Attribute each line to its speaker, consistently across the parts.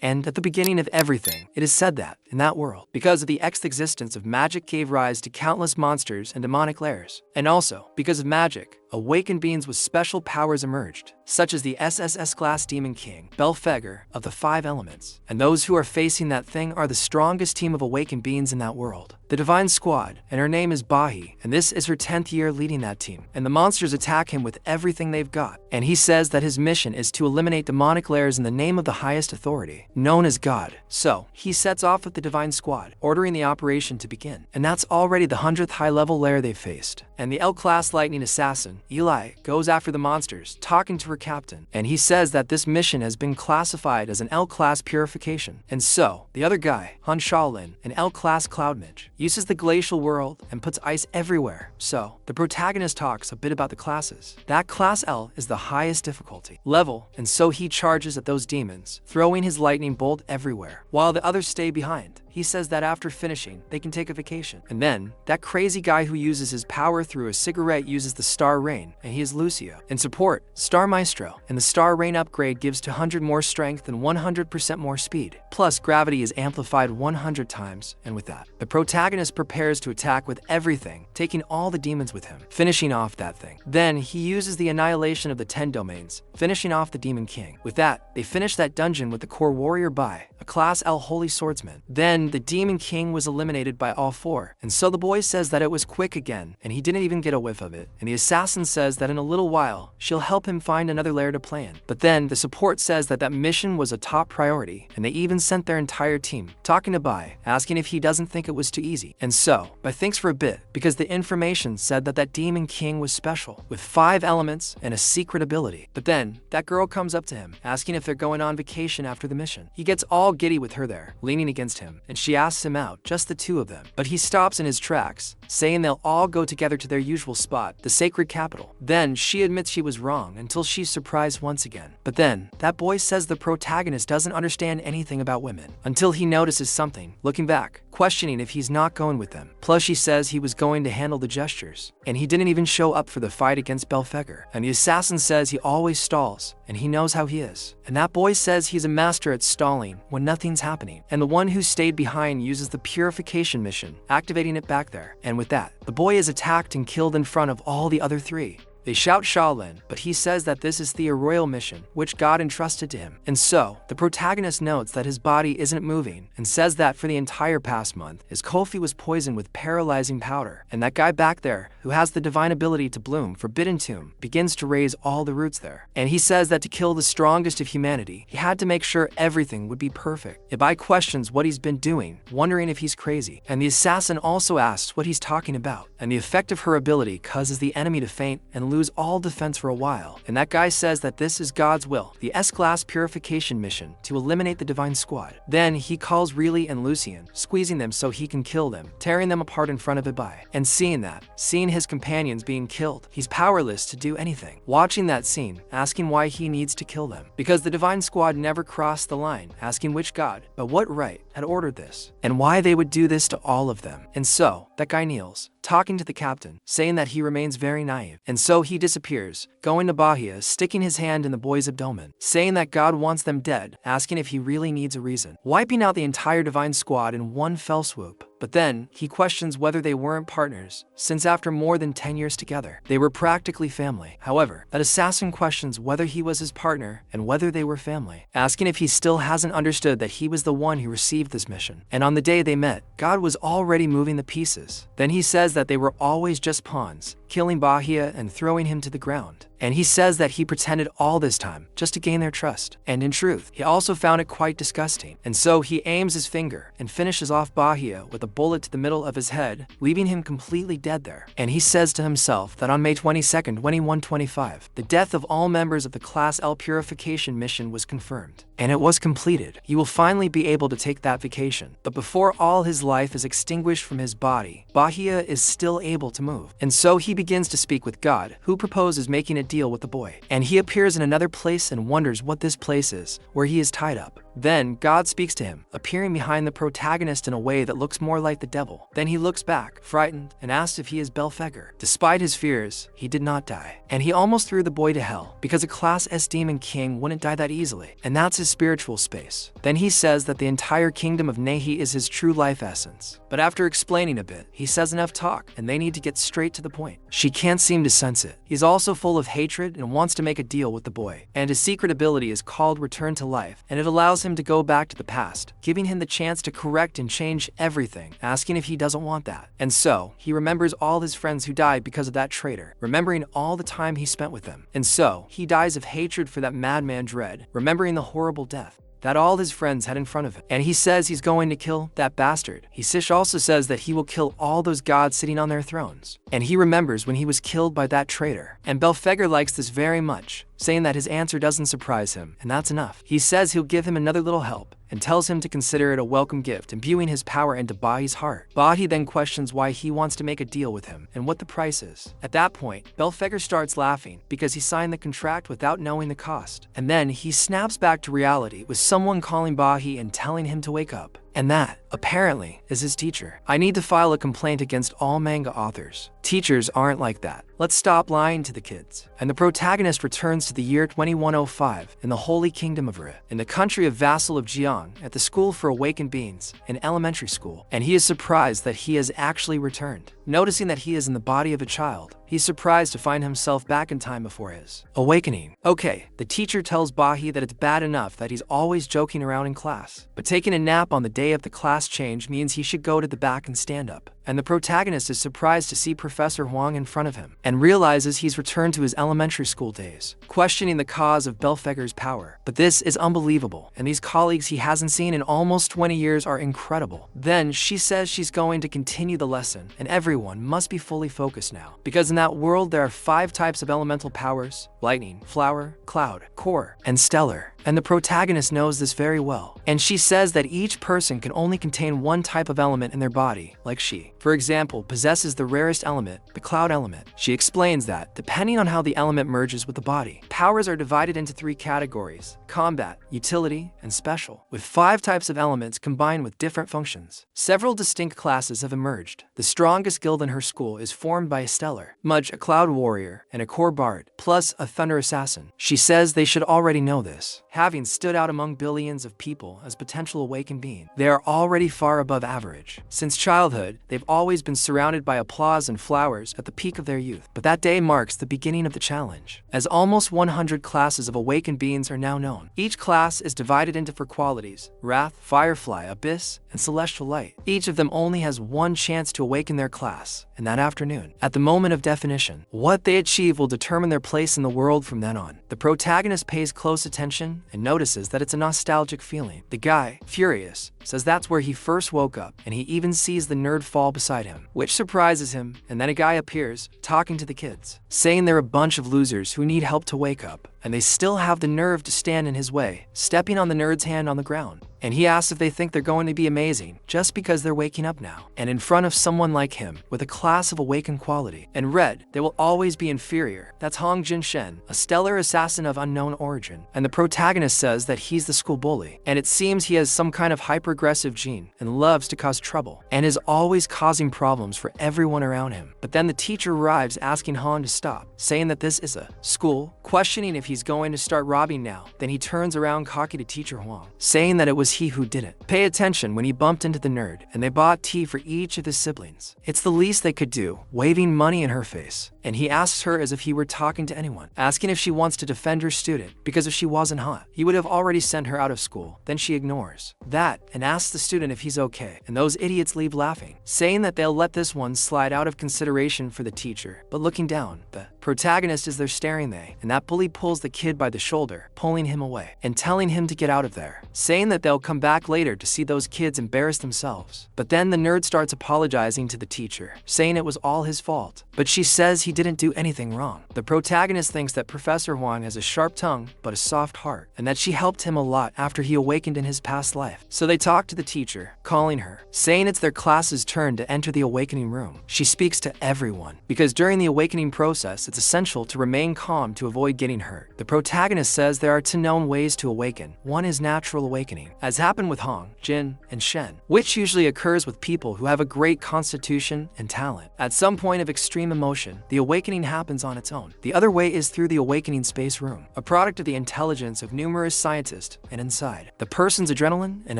Speaker 1: And at the beginning of everything, it is said that, in that world, because of the existence of magic gave rise to countless monsters and demonic lairs. And also, because of magic, awakened beings with special powers emerged, such as the SSS class Demon King, Belphegor of the 5 elements. And those who are facing that thing are the strongest team of awakened beings in that world. The Divine Squad, and her name is Bahi, and this is her 10th year leading that team. And the monsters attack him with everything they've got. And he says that his mission is to eliminate demonic lairs in the name of the highest authority, known as God. So, he sets off with the Divine Squad, ordering the operation to begin. And that's already the 100th high-level lair they've faced. And the L-class lightning assassin, Eli, goes after the monsters, talking to her captain. And he says that this mission has been classified as an L-class purification. And so, the other guy, Han Shaolin, an L-class cloud mage, uses the glacial world and puts ice everywhere. So, the protagonist talks a bit about the classes. That class L is the highest difficulty level, and so he charges at those demons, throwing his lightning bolt everywhere, while the others stay behind. He says that after finishing, they can take a vacation. And then, that crazy guy who uses his power through a cigarette uses the Star Rain, and he is Lucio. In support, Star Maestro, and the Star Rain upgrade gives 200 more strength and 100% more speed. Plus, gravity is amplified 100 times, and with that, the protagonist prepares to attack with everything, taking all the demons with him, finishing off that thing. Then, he uses the annihilation of the 10 domains, finishing off the Demon King. With that, they finish that dungeon with the core warrior Bai, a class L holy swordsman. Then, the Demon King was eliminated by all 4, and so the boy says that it was quick again, and he didn't even get a whiff of it. And the assassin says that in a little while, she'll help him find another lair to play in. But then, the support says that that mission was a top priority, and they even sent their entire team, talking to Bai, asking if he doesn't think it was too easy. And so, Bai thinks for a bit, because the information said that that Demon King was special, with 5 elements and a secret ability. But then, that girl comes up to him, asking if they're going on vacation after the mission. He gets all giddy with her there, leaning against him, and she asks him out, just the 2 of them. But he stops in his tracks, saying they'll all go together to their usual spot, the sacred capital. Then, she admits she was wrong until she's surprised once again. But then, that boy says the protagonist doesn't understand anything about women, until he notices something, looking back, questioning if he's not going with them. Plus, she says he was going to handle the gestures, and he didn't even show up for the fight against Belphegor. And the assassin says he always stalls, and he knows how he is. And that boy says he's a master at stalling when nothing's happening. And the one who stayed behind uses the purification mission, activating it back there. And with that, the boy is attacked and killed in front of all the other 3. They shout Shaolin, but he says that this is the royal mission, which God entrusted to him. And so, the protagonist notes that his body isn't moving, and says that for the entire past month, his Kofi was poisoned with paralyzing powder. And that guy back there, who has the divine ability to bloom Forbidden Tomb, begins to raise all the roots there. And he says that to kill the strongest of humanity, he had to make sure everything would be perfect. Ibai questions what he's been doing, wondering if he's crazy. And the assassin also asks what he's talking about. And the effect of her ability causes the enemy to faint and lose all defense for a while. And that guy says that this is God's will, the S-class purification mission, to eliminate the Divine Squad. Then he calls Riley and Lucian, squeezing them so he can kill them, tearing them apart in front of Ibai. And seeing his companions being killed, he's powerless to do anything. Watching that scene, asking why he needs to kill them. Because the Divine Squad never crossed the line, asking which God, but what right, had ordered this, and why they would do this to all of them. And so, that guy kneels, talking to the captain, saying that he remains very naive. And so he disappears, going to Bahia, sticking his hand in the boy's abdomen, saying that God wants them dead, asking if he really needs a reason, wiping out the entire Divine Squad in one fell swoop. But then, he questions whether they weren't partners, since after more than 10 years together, they were practically family. However, that assassin questions whether he was his partner and whether they were family, asking if he still hasn't understood that he was the one who received this mission. And on the day they met, God was already moving the pieces. Then he says that they were always just pawns, killing Bahia and throwing him to the ground. And he says that he pretended all this time just to gain their trust. And in truth, he also found it quite disgusting. And so he aims his finger and finishes off Bahia with a bullet to the middle of his head, leaving him completely dead there. And he says to himself that on May 22nd, 2125, the death of all members of the Class L purification mission was confirmed. And it was completed. He will finally be able to take that vacation. But before all his life is extinguished from his body, Bahia is still able to move. And so he begins to speak with God, who proposes making a deal with the boy. And he appears in another place and wonders what this place is, where he is tied up. Then God speaks to him, appearing behind the protagonist in a way that looks more like the devil. Then he looks back, frightened, and asks if he is Belphegor. Despite his fears, he did not die. And he almost threw the boy to hell, because a Class S demon king wouldn't die that easily. And that's his spiritual space. Then he says that the entire kingdom of Nehi is his true life essence. But after explaining a bit, he says enough talk, and they need to get straight to the point. She can't seem to sense it. He's also full of hatred and wants to make a deal with the boy. And his secret ability is called Return to Life, and it allows him to go back to the past, giving him the chance to correct and change everything, asking if he doesn't want that. And so, he remembers all his friends who died because of that traitor, remembering all the time he spent with them. And so, he dies of hatred for that madman Dread, remembering the horrible death that all his friends had in front of him. And he says he's going to kill that bastard. Sish also says that he will kill all those gods sitting on their thrones. And he remembers when he was killed by that traitor. And Belphegor likes this very much, saying that his answer doesn't surprise him, and that's enough. He says he'll give him another little help, and tells him to consider it a welcome gift, imbuing his power into Bahi's heart. Bahi then questions why he wants to make a deal with him, and what the price is. At that point, Belphegor starts laughing, because he signed the contract without knowing the cost. And then he snaps back to reality with someone calling Bahi and telling him to wake up. And that, apparently, is his teacher. I need to file a complaint against all manga authors. Teachers aren't like that. Let's stop lying to the kids. And the protagonist returns to the year 2105 in the Holy Kingdom of Re, in the country of vassal of Jiang, at the School for Awakened Beings, an elementary school. And he is surprised that he has actually returned. Noticing that he is in the body of a child, he's surprised to find himself back in time before his awakening. Okay, the teacher tells Bahi that it's bad enough that he's always joking around in class, but taking a nap on the day of the class change means he should go to the back and stand up. And the protagonist is surprised to see Professor Huang in front of him, and realizes he's returned to his elementary school days, questioning the cause of Belphegor's power. But this is unbelievable, and these colleagues he hasn't seen in almost 20 years are incredible. Then she says she's going to continue the lesson, and everyone must be fully focused now, because in that world there are 5 types of elemental powers: lightning, flower, cloud, core, and stellar. And the protagonist knows this very well. And she says that each person can only contain one type of element in their body, like she, for example, possesses the rarest element, the cloud element. She explains that, depending on how the element merges with the body, powers are divided into 3 categories: combat, utility, and special, with 5 types of elements combined with different functions. Several distinct classes have emerged. The strongest guild in her school is formed by a stellar, Mudge, a cloud warrior, and a core bard, plus a thunder assassin. She says they should already know this, having stood out among billions of people as potential awakened beings. They are already far above average. Since childhood, they've always been surrounded by applause and flowers at the peak of their youth. But that day marks the beginning of the challenge, as almost 100 classes of awakened beings are now known. Each class is divided into 4 qualities: Wrath, Firefly, Abyss, and Celestial Light. Each of them only has one chance to awaken their class, and that afternoon. At the moment of definition, what they achieve will determine their place in the world from then on. The protagonist pays close attention and notices that it's a nostalgic feeling. The guy, furious, says that's where he first woke up, and he even sees the nerd fall beside him, which surprises him. And then a guy appears, talking to the kids, saying they're a bunch of losers who need help to wake up, and they still have the nerve to stand in his way, stepping on the nerd's hand on the ground. And he asks if they think they're going to be amazing just because they're waking up now, and in front of someone like him with a class of awakened quality. And Red, they will always be inferior. That's Hong Jin Shen, a stellar assassin of unknown origin. And the protagonist says that he's the school bully, and it seems he has some kind of hyper-aggressive gene and loves to cause trouble, and is always causing problems for everyone around him. But then the teacher arrives asking Han to stop, saying that this is a school, questioning if he's going to start robbing now. Then he turns around cocky to teacher Huang, saying that it was he who did it. Pay attention when he bumped into the nerd, and they bought tea for each of his siblings. It's the least they could do, waving money in her face. And he asks her as if he were talking to anyone, asking if she wants to defend her student, because if she wasn't hot, he would have already sent her out of school. Then she ignores that and asks the student if he's okay, and those idiots leave laughing, saying that they'll let this one slide out of consideration for the teacher. But looking down, the protagonist is there staring they, and that bully pulls the kid by the shoulder, pulling him away, and telling him to get out of there, saying that they'll come back later to see those kids embarrass themselves. But then the nerd starts apologizing to the teacher, saying it was all his fault. But she says he he didn't do anything wrong. The protagonist thinks that Professor Huang has a sharp tongue but a soft heart, and that she helped him a lot after he awakened in his past life. So they talk to the teacher, calling her, saying it's their class's turn to enter the awakening room. She speaks to everyone, because during the awakening process, it's essential to remain calm to avoid getting hurt. The protagonist says there are two known ways to awaken. One is natural awakening, as happened with Hong, Jin, and Shen, which usually occurs with people who have a great constitution and talent. At some point of extreme emotion, the awakening happens on its own. The other way is through the awakening space room, a product of the intelligence of numerous scientists, and inside, the person's adrenaline and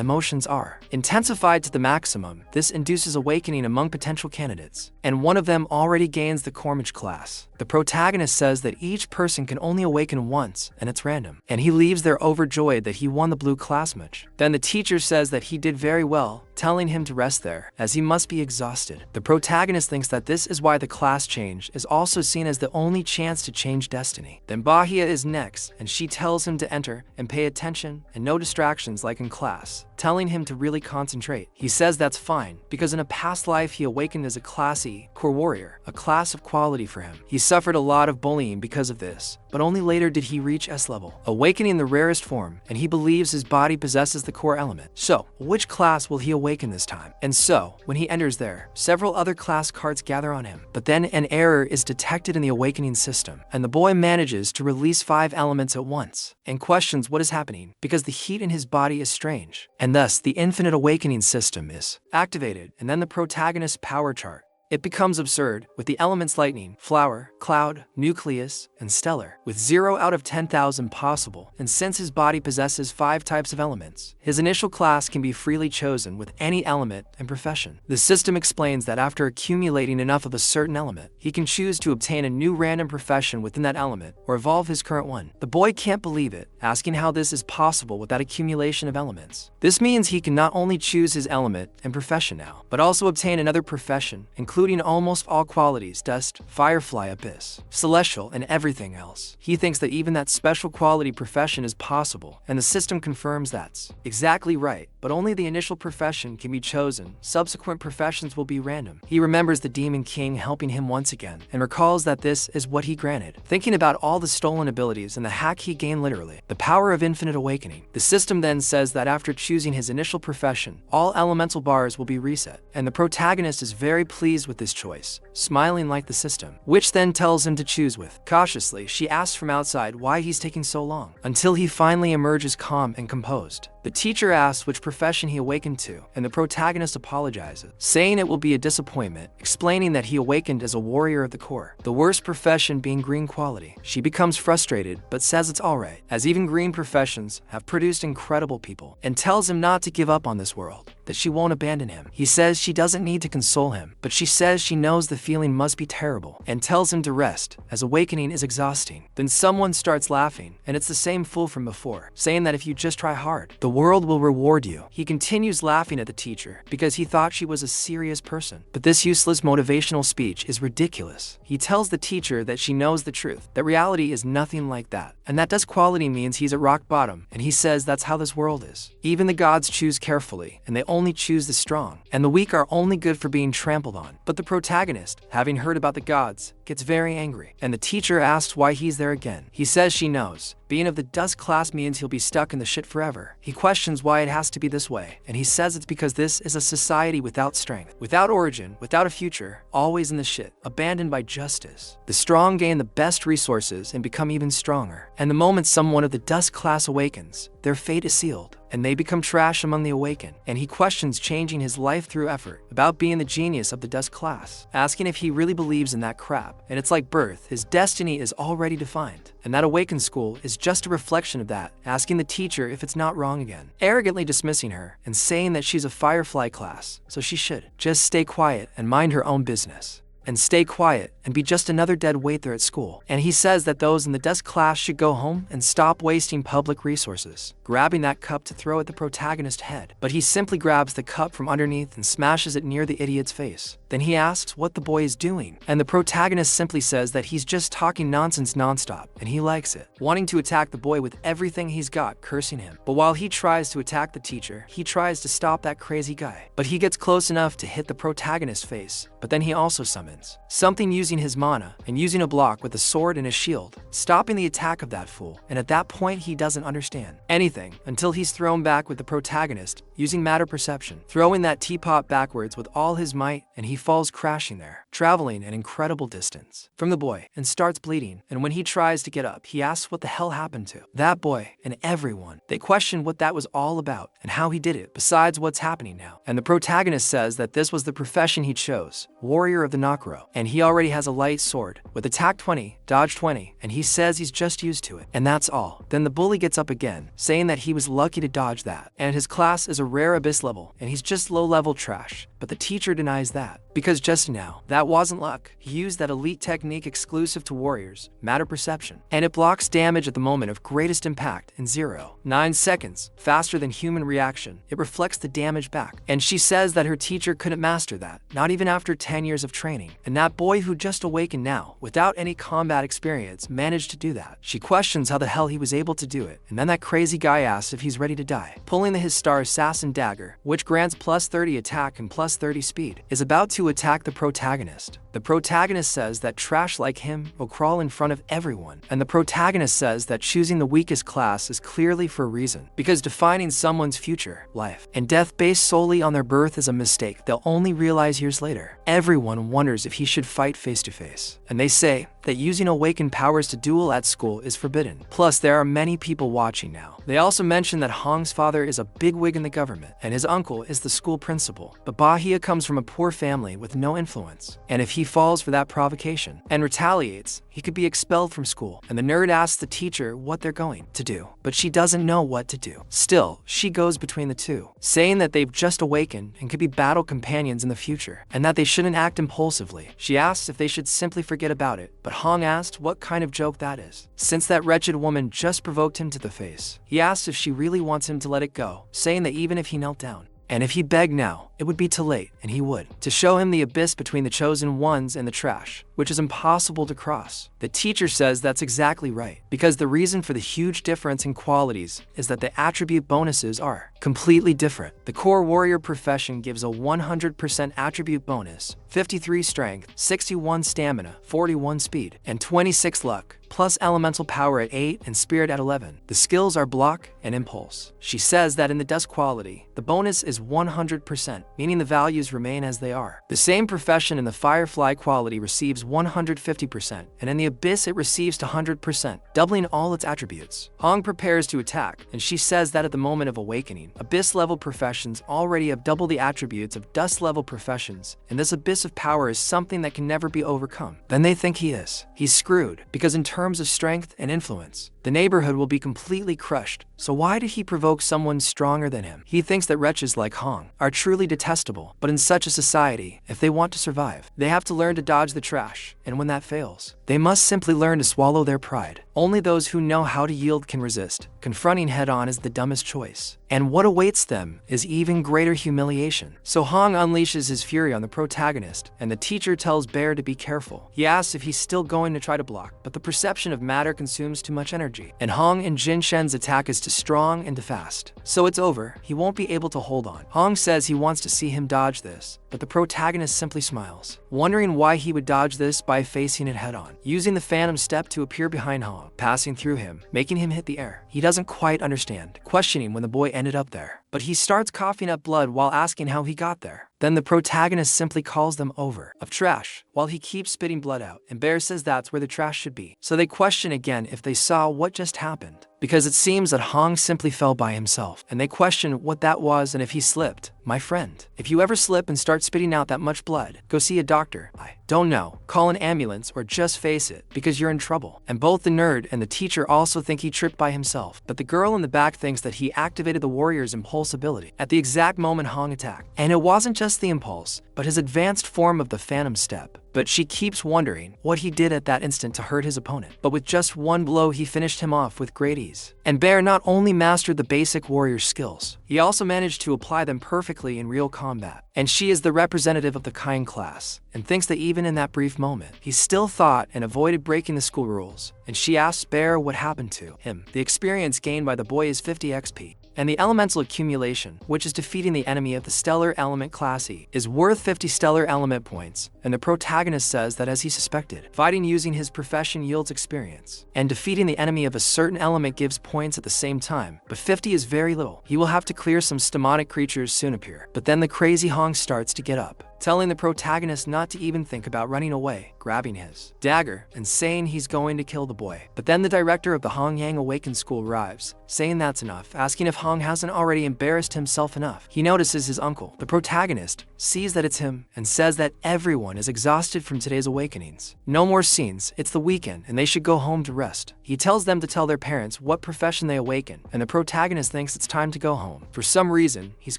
Speaker 1: emotions are intensified to the maximum. This induces awakening among potential candidates, and one of them already gains the Cormage class. The protagonist says that each person can only awaken once, and it's random, and he leaves there overjoyed that he won the blue class match. Then the teacher says that he did very well, telling him to rest there, as he must be exhausted. The protagonist thinks that this is why the class change is also seen as the only chance to change destiny. Then Bahia is next, and she tells him to enter and pay attention and no distractions like in class, telling him to really concentrate. He says that's fine, because in a past life he awakened as a class E, core warrior, a class of quality for him. He suffered a lot of bullying because of this, but only later did he reach S level, awakening the rarest form, and he believes his body possesses the core element. So, which class will he awaken this time? And so, when he enters there, several other class cards gather on him, but then an error is detected in the awakening system, and the boy manages to release 5 elements at once, and questions what is happening, because the heat in his body is strange, and thus the infinite awakening system is activated, and then the protagonist's power chart. It becomes absurd, with the elements lightning, flower, cloud, nucleus, and stellar, with 0 out of 10,000 possible, and since his body possesses 5 types of elements, his initial class can be freely chosen with any element and profession. The system explains that after accumulating enough of a certain element, he can choose to obtain a new random profession within that element, or evolve his current one. The boy can't believe it, asking how this is possible with that accumulation of elements. This means he can not only choose his element and profession now, but also obtain another profession, including almost all qualities: dust, firefly, abyss, celestial, and everything else. He thinks that even that special quality profession is possible, and the system confirms that's exactly right, but only the initial profession can be chosen. Subsequent professions will be random. He remembers the Demon King helping him once again, and recalls that this is what he granted. Thinking about all the stolen abilities and the hack he gained literally, the power of infinite awakening, the system then says that after choosing his initial profession, all elemental bars will be reset, and the protagonist is very pleased with this choice, smiling like the system, which then tells him to choose with. Cautiously, she asks from outside why he's taking so long, until he finally emerges calm and composed. The teacher asks which profession he awakened to, and the protagonist apologizes, saying it will be a disappointment, explaining that he awakened as a warrior of the core, the worst profession being green quality. She becomes frustrated, but says it's alright, as even green professions have produced incredible people, and tells him not to give up on this world, that she won't abandon him. He says she doesn't need to console him, but she says she knows the feeling must be terrible, and tells him to rest, as awakening is exhausting. Then someone starts laughing, and it's the same fool from before, saying that if you just try hard, the world will reward you. He continues laughing at the teacher, because he thought she was a serious person. But this useless motivational speech is ridiculous. He tells the teacher that she knows the truth, that reality is nothing like that, and that dust quality means he's at rock bottom, and he says that's how this world is. Even the gods choose carefully, and they only choose the strong, and the weak are only good for being trampled on. But the protagonist, having heard about the gods, gets very angry, and the teacher asks why he's there again. He says she knows. Being of the dust class means he'll be stuck in the shit forever. He questions why it has to be this way, and he says it's because this is a society without strength, without origin, without a future, always in the shit, abandoned by justice. The strong gain the best resources and become even stronger, and the moment someone of the dust class awakens, their fate is sealed, and they become trash among the awakened. And he questions changing his life through effort, about being the genius of the dust class, asking if he really believes in that crap. And it's like birth, his destiny is already defined, and that awakened school is just a reflection of that, asking the teacher if it's not wrong again, arrogantly dismissing her, and saying that she's a firefly class, so she should just stay quiet and mind her own business. And stay quiet and be just another dead weight there at school. And he says that those in the dust class should go home and stop wasting public resources, grabbing that cup to throw at the protagonist's head. But he simply grabs the cup from underneath and smashes it near the idiot's face. Then he asks what the boy is doing, and the protagonist simply says that he's just talking nonsense nonstop, and he likes it, wanting to attack the boy with everything he's got, cursing him. But while he tries to attack the teacher, he tries to stop that crazy guy. But he gets close enough to hit the protagonist's face, but then he also summons something using using his mana and using a block with a sword and a shield, stopping the attack of that fool, and at that point he doesn't understand anything until he's thrown back with the protagonist using matter perception, throwing that teapot backwards with all his might, and he falls crashing there, traveling an incredible distance from the boy, and starts bleeding. And when he tries to get up, he asks what the hell happened to that boy and everyone. They question what that was all about and how he did it besides what's happening now. And the protagonist says that this was the profession he chose, warrior of the Nakuro, and he already has a light sword with attack 20, dodge 20, and he says he's just used to it, and that's all. Then the bully gets up again, saying that he was lucky to dodge that, and his class is a rare abyss level, and he's just low-level trash. But the teacher denies that, because just now, that wasn't luck. He used that elite technique exclusive to warriors, matter perception, and it blocks damage at the moment of greatest impact in 0.9 seconds, faster than human reaction. It reflects the damage back, and she says that her teacher couldn't master that, not even after 10 years of training, and that boy who just awakened now, without any combat experience, managed to do that. She questions how the hell he was able to do it, and then that crazy guy asks if he's ready to die. Pulling the his star assassin dagger, which grants plus 30 attack and plus 30 speed, is about to attack the protagonist. The protagonist says that trash like him will crawl in front of everyone, and the protagonist says that choosing the weakest class is clearly for a reason, because defining someone's future, life, and death based solely on their birth is a mistake they'll only realize years later. Everyone wonders if he should fight face to face, and they say that using awakened powers to duel at school is forbidden. Plus, there are many people watching now. They also mention that Hong's father is a bigwig in the government, and his uncle is the school principal, but Bahia comes from a poor family with no influence, and if he falls for that provocation and retaliates, he could be expelled from school. And the nerd asks the teacher what they're going to do, but she doesn't know what to do. Still, she goes between the two, saying that they've just awakened and could be battle companions in the future, and that they shouldn't act impulsively. She asks if they should simply forget about it, but Hong asked what kind of joke that is, since that wretched woman just provoked him to the face. He asks if she really wants him to let it go, saying that even if he knelt down, and if he begged now, it would be too late, and he would, to show him the abyss between the chosen ones and the trash, which is impossible to cross. The teacher says that's exactly right, because the reason for the huge difference in qualities is that the attribute bonuses are completely different. The core warrior profession gives a 100% attribute bonus, 53 strength, 61 stamina, 41 speed, and 26 luck, plus elemental power at 8 and spirit at 11. The skills are block and impulse. She says that in the dust quality, the bonus is 100%, meaning the values remain as they are. The same profession in the firefly quality receives 150%, and in the abyss it receives 100%, doubling all its attributes. Hong prepares to attack, and she says that at the moment of awakening, abyss-level professions already have double the attributes of dust-level professions, and this abyss of power is something that can never be overcome. Then they think he's screwed, because in terms of strength and influence, the neighborhood will be completely crushed. So why did he provoke someone stronger than him? He thinks that wretches like Hong are truly detestable, but in such a society, if they want to survive, they have to learn to dodge the trash, and when that fails, they must simply learn to swallow their pride. Only those who know how to yield can resist. Confronting head-on is the dumbest choice, and what awaits them is even greater humiliation. So Hong unleashes his fury on the protagonist, and the teacher tells Bear to be careful. He asks if he's still going to try to block, but the perception of matter consumes too much energy, and Hong and Jin Shen's attack is too strong and too fast. So it's over. He won't be able to hold on. Hong says he wants to see him dodge this, but the protagonist simply smiles, wondering why he would dodge this by facing it head-on, using the phantom step to appear behind Hong, passing through him, making him hit the air. He doesn't quite understand, questioning when the boy ended up there, but he starts coughing up blood while asking how he got there. Then the protagonist simply calls them over of trash, while he keeps spitting blood out, and Bear says that's where the trash should be. So they question again if they saw what just happened, because it seems that Hong simply fell by himself, and they question what that was and if he slipped. My friend, if you ever slip and start spitting out that much blood, go see a doctor. I don't know, call an ambulance or just face it, because you're in trouble. And both the nerd and the teacher also think he tripped by himself, but the girl in the back thinks that he activated the warrior's impulse ability at the exact moment Hong attacked. And it wasn't just the impulse, but his advanced form of the phantom step. But she keeps wondering what he did at that instant to hurt his opponent. But with just one blow, he finished him off with great ease. And Bear not only mastered the basic warrior skills, he also managed to apply them perfectly in real combat. And she is the representative of the kind class, and thinks that even in that brief moment, he still thought and avoided breaking the school rules. And she asks Bear what happened to him. The experience gained by the boy is 50 XP. And the elemental accumulation, which is defeating the enemy of the stellar element class E, is worth 50 stellar element points, and the protagonist says that as he suspected, fighting using his profession yields experience, and defeating the enemy of a certain element gives points at the same time, but 50 is very little. He will have to clear some stomach creatures soon appear. But then the crazy Hong starts to get up, telling the protagonist not to even think about running away, grabbing his dagger, and saying he's going to kill the boy. But then the director of the Hong Yang Awaken School arrives, saying that's enough, asking if Hong hasn't already embarrassed himself enough. He notices his uncle. The protagonist sees that it's him and says that everyone is exhausted from today's awakenings. No more scenes, it's the weekend and they should go home to rest. He tells them to tell their parents what profession they awaken, and the protagonist thinks it's time to go home. For some reason, he's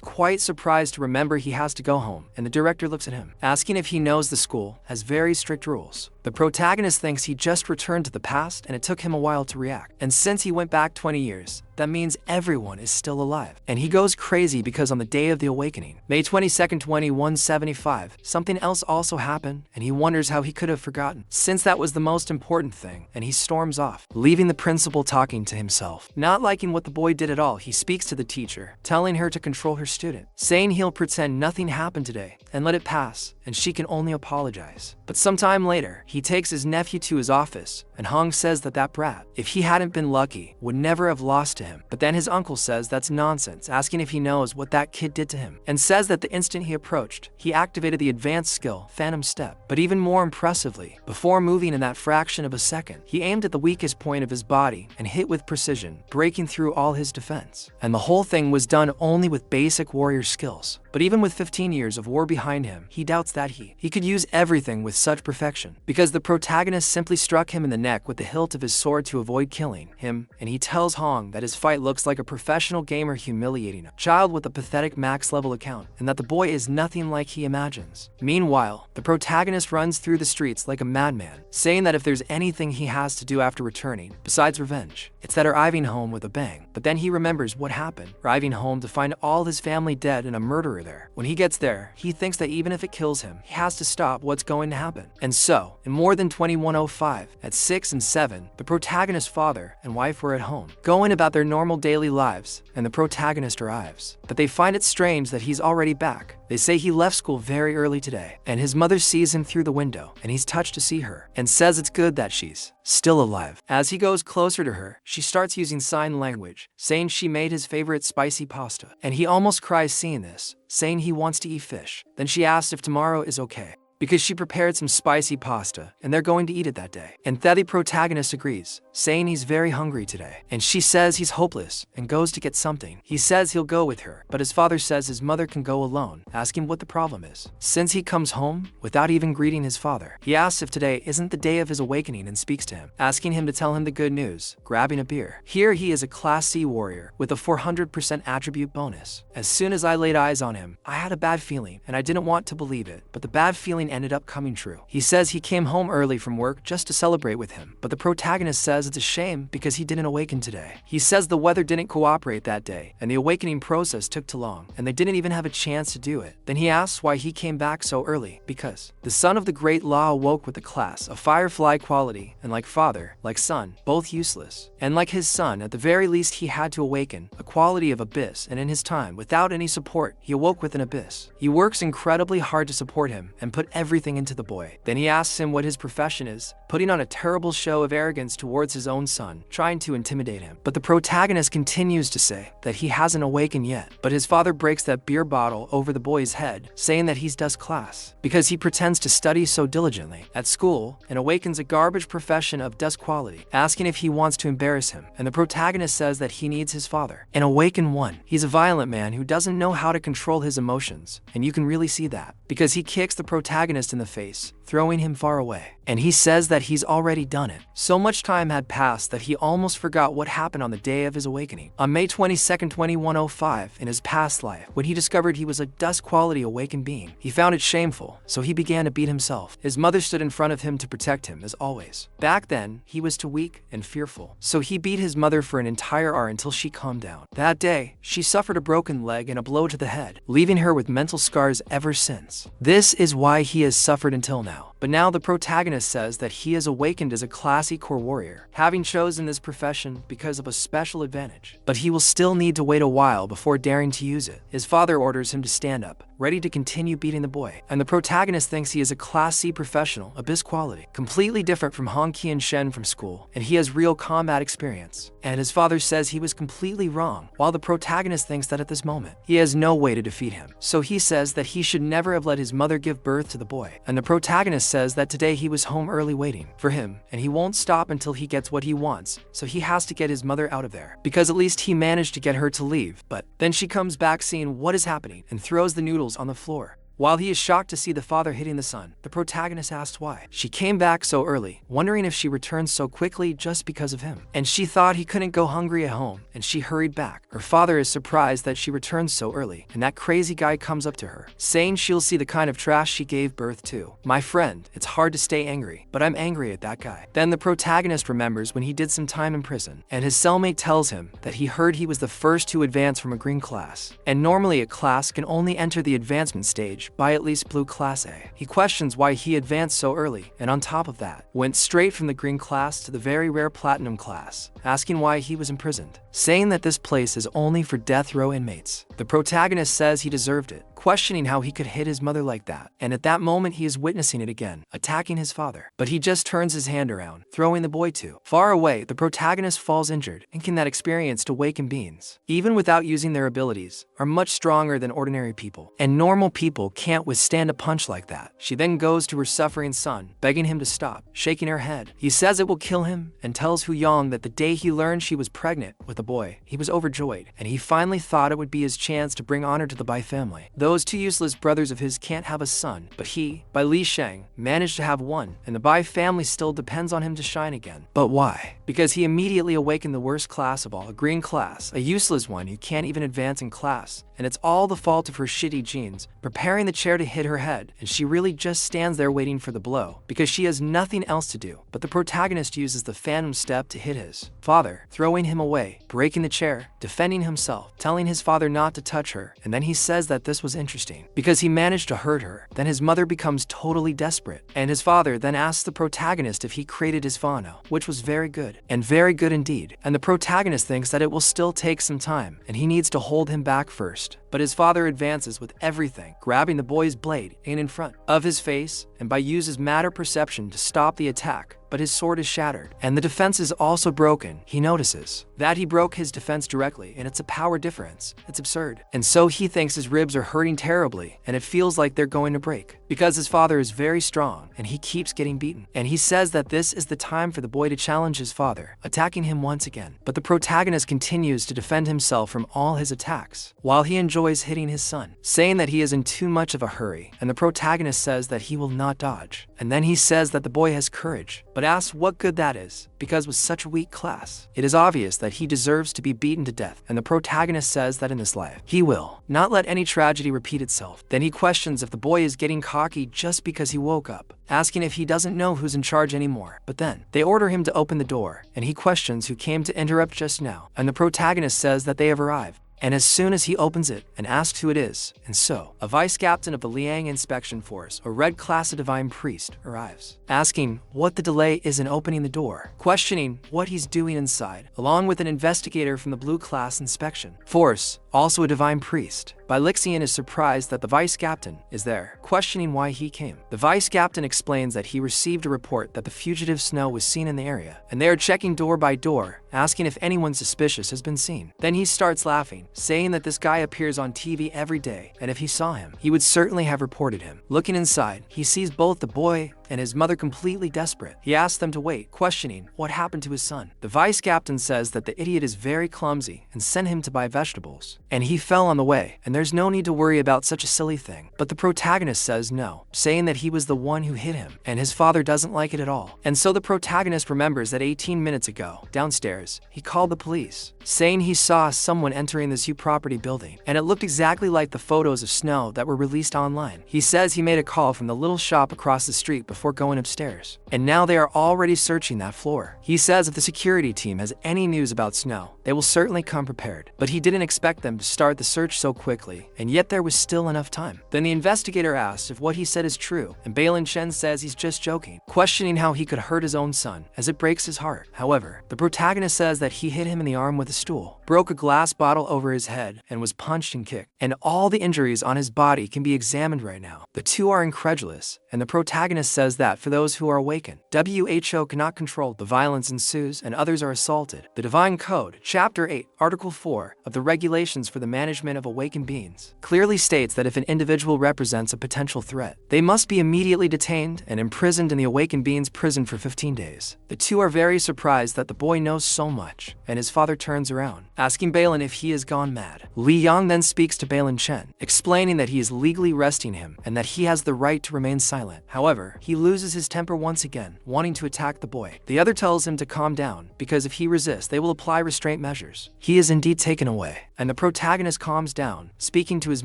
Speaker 1: quite surprised to remember he has to go home, and the director looks at him, asking if he knows the school has very strict rules. The protagonist thinks he just returned to the past and it took him a while to react. And since he went back 20 years, that means everyone is still alive. And he goes crazy because on the day of the awakening, May 22nd, 2175, something else also happened, and he wonders how he could have forgotten, since that was the most important thing, and he storms off, leaving the principal talking to himself. Not liking what the boy did at all, he speaks to the teacher, telling her to control her student, saying he'll pretend nothing happened today and let it pass, and she can only apologize. But sometime later, he takes his nephew to his office, and Hong says that brat, if he hadn't been lucky, would never have lost to him. But then his uncle says that's nonsense, asking if he knows what that kid did to him, and says that the instant he approached, he activated the advanced skill, Phantom Step. But even more impressively, before moving in that fraction of a second, he aimed at the weakest point of his body and hit with precision, breaking through all his defense. And the whole thing was done only with basic warrior skills. But even with 15 years of war behind him, he doubts that he could use everything with such perfection, because the protagonist simply struck him in the neck with the hilt of his sword to avoid killing him, and he tells Hong that his fight looks like a professional gamer humiliating a child with a pathetic max level account, and that the boy is nothing like he imagines. Meanwhile, the protagonist runs through the streets like a madman, saying that if there's anything he has to do after returning, besides revenge, it's that arriving home with a bang. But then he remembers what happened, arriving home to find all his family dead and a murderer there. When he gets there, he thinks that even if it kills him, he has to stop what's going to happen. And so, in more than 2105, at 6 and 7, the protagonist's father and wife were at home, going about their normal daily lives, and the protagonist arrives. But they find it strange that he's already back. They say he left school very early today, and his mother sees him through the window, and he's touched to see her, and says it's good that she's still alive. As he goes closer to her, she starts using sign language, saying she made his favorite spicy pasta, and he almost cries seeing this, saying he wants to eat fish. Then she asks if tomorrow is okay, because she prepared some spicy pasta, and they're going to eat it that day. And the protagonist agrees, saying he's very hungry today. And she says he's hopeless, and goes to get something. He says he'll go with her, but his father says his mother can go alone, asking what the problem is. Since he comes home, without even greeting his father, he asks if today isn't the day of his awakening and speaks to him, asking him to tell him the good news, grabbing a beer. Here he is a Class C warrior, with a 400% attribute bonus. As soon as I laid eyes on him, I had a bad feeling, and I didn't want to believe it, but the bad feeling ended up coming true. He says he came home early from work just to celebrate with him, but the protagonist says it's a shame because he didn't awaken today. He says the weather didn't cooperate that day, and the awakening process took too long, and they didn't even have a chance to do it. Then he asks why he came back so early, because the son of the great law awoke with the class of firefly quality, and like father, like son, both useless. And like his son, at the very least he had to awaken a quality of abyss, and in his time, without any support, he awoke with an abyss. He works incredibly hard to support him, and put everything into the boy. Then he asks him what his profession is, putting on a terrible show of arrogance towards his own son, trying to intimidate him. But the protagonist continues to say that he hasn't awakened yet. But his father breaks that beer bottle over the boy's head, saying that he's does class, because he pretends to study so diligently at school and awakens a garbage profession of dust quality, asking if he wants to embarrass him. And the protagonist says that he needs his father. An awakened one. He's a violent man who doesn't know how to control his emotions, and you can really see that, because he kicks the protagonist in the face, throwing him far away. And he says that he's already done it. So much time had passed that he almost forgot what happened on the day of his awakening. On May 22nd, 2105, in his past life, when he discovered he was a dust quality awakened being, he found it shameful, so he began to beat himself. His mother stood in front of him to protect him, as always. Back then, he was too weak and fearful, so he beat his mother for an entire hour until she calmed down. That day, she suffered a broken leg and a blow to the head, leaving her with mental scars ever since. This is why he has suffered until now. But now the protagonist says that he is awakened as a classy core warrior, having chosen this profession because of a special advantage. But he will still need to wait a while before daring to use it. His father orders him to stand up, ready to continue beating the boy. And the protagonist thinks he is a Class C professional, abyss quality, completely different from Hong Ki and Shen from school, and he has real combat experience. And his father says he was completely wrong, while the protagonist thinks that at this moment, he has no way to defeat him. So he says that he should never have let his mother give birth to the boy. And the protagonist says that today he was home early waiting for him, and he won't stop until he gets what he wants, so he has to get his mother out of there, because at least he managed to get her to leave. But then she comes back seeing what is happening and throws the noodles on the floor. While he is shocked to see the father hitting the son, the protagonist asks why. She came back so early, wondering if she returned so quickly just because of him. And she thought he couldn't go hungry at home, and she hurried back. Her father is surprised that she returned so early, and that crazy guy comes up to her, saying she'll see the kind of trash she gave birth to. My friend, it's hard to stay angry, but I'm angry at that guy. Then the protagonist remembers when he did some time in prison, and his cellmate tells him that he heard he was the first to advance from a green class. And normally a class can only enter the advancement stage by at least blue class A. He questions why he advanced so early, and on top of that, went straight from the green class to the very rare platinum class, asking why he was imprisoned, saying that this place is only for death row inmates. The protagonist says he deserved it, questioning how he could hit his mother like that, and at that moment he is witnessing it again, attacking his father. But he just turns his hand around, throwing the boy too far away. The protagonist falls injured, thinking that experience to awaken beings, even without using their abilities, are much stronger than ordinary people, and normal people can't withstand a punch like that. She then goes to her suffering son, begging him to stop, shaking her head. He says it will kill him, and tells Hu Yang that the day he learned she was pregnant with a boy, he was overjoyed, and he finally thought it would be his chance to bring honor to the Bai family. Those two useless brothers of his can't have a son, but he, by Li Sheng, managed to have one, and the Bai family still depends on him to shine again. But why? Because he immediately awakened the worst class of all, a green class, a useless one who can't even advance in class, and it's all the fault of her shitty genes, preparing the chair to hit her head, and she really just stands there waiting for the blow, because she has nothing else to do. But the protagonist uses the phantom step to hit his father, throwing him away, breaking the chair, defending himself, telling his father not to touch her, and then he says that this was interesting, because he managed to hurt her. Then his mother becomes totally desperate, and his father then asks the protagonist if he created his Fano, which was very good, and very good indeed, and the protagonist thinks that it will still take some time, and he needs to hold him back first. But his father advances with everything, grabbing the boy's blade in front of his face, and uses matter perception to stop the attack. But his sword is shattered, and the defense is also broken. He notices that he broke his defense directly, and it's a power difference. It's absurd. And so he thinks his ribs are hurting terribly, and it feels like they're going to break, because his father is very strong, and he keeps getting beaten. And he says that this is the time for the boy to challenge his father, attacking him once again. But the protagonist continues to defend himself from all his attacks, while he enjoys hitting his son, saying that he is in too much of a hurry, and the protagonist says that he will not dodge. And then he says that the boy has courage, but asks what good that is, because with such a weak class, it is obvious that he deserves to be beaten to death. And the protagonist says that in this life, he will not let any tragedy repeat itself. Then he questions if the boy is getting cocky just because he woke up, asking if he doesn't know who's in charge anymore. But then they order him to open the door, and he questions who came to interrupt just now, and the protagonist says that they have arrived. And as soon as he opens it and asks who it is, and so, a vice captain of the Liang Inspection Force, a red class of divine priest, arrives, asking what the delay is in opening the door, questioning what he's doing inside, along with an investigator from the blue class inspection force, also a divine priest. Lixian is surprised that the vice captain is there, questioning why he came. The vice captain explains that he received a report that the fugitive Snow was seen in the area, and they are checking door by door, asking if anyone suspicious has been seen. Then he starts laughing, saying that this guy appears on TV every day, and if he saw him, he would certainly have reported him. Looking inside, he sees both the boy and his mother completely desperate. He asks them to wait, questioning what happened to his son. The vice captain says that the idiot is very clumsy and sent him to buy vegetables, and he fell on the way, and there's no need to worry about such a silly thing. But the protagonist says no, saying that he was the one who hit him, and his father doesn't like it at all. And so the protagonist remembers that 18 minutes ago, downstairs, he called the police, saying he saw someone entering this U property building, and it looked exactly like the photos of Snow that were released online. He says he made a call from the little shop across the street before going upstairs, and now they are already searching that floor. He says if the security team has any news about Snow, they will certainly come prepared, but he didn't expect them him to start the search so quickly, and yet there was still enough time. Then the investigator asks if what he said is true, and Balin Shen says he's just joking, questioning how he could hurt his own son, as it breaks his heart. However, the protagonist says that he hit him in the arm with a stool, broke a glass bottle over his head, and was punched and kicked, and all the injuries on his body can be examined right now. The two are incredulous, and the protagonist says that for those who are awakened, WHO cannot control, the violence ensues, and others are assaulted. The Divine Code, Chapter 8, Article 4 of the Regulations for the Management of Awakened Beings, clearly states that if an individual represents a potential threat, they must be immediately detained and imprisoned in the Awakened Being's prison for 15 days. The two are very surprised that the boy knows so much, and his father turns around, asking Balin if he has gone mad. Li Yang then speaks to Balin Shen, explaining that he is legally arresting him and that he has the right to remain silent. However, he loses his temper once again, wanting to attack the boy. The other tells him to calm down, because if he resists, they will apply restraint measures. He is indeed taken away, and the protagonist calms down, speaking to his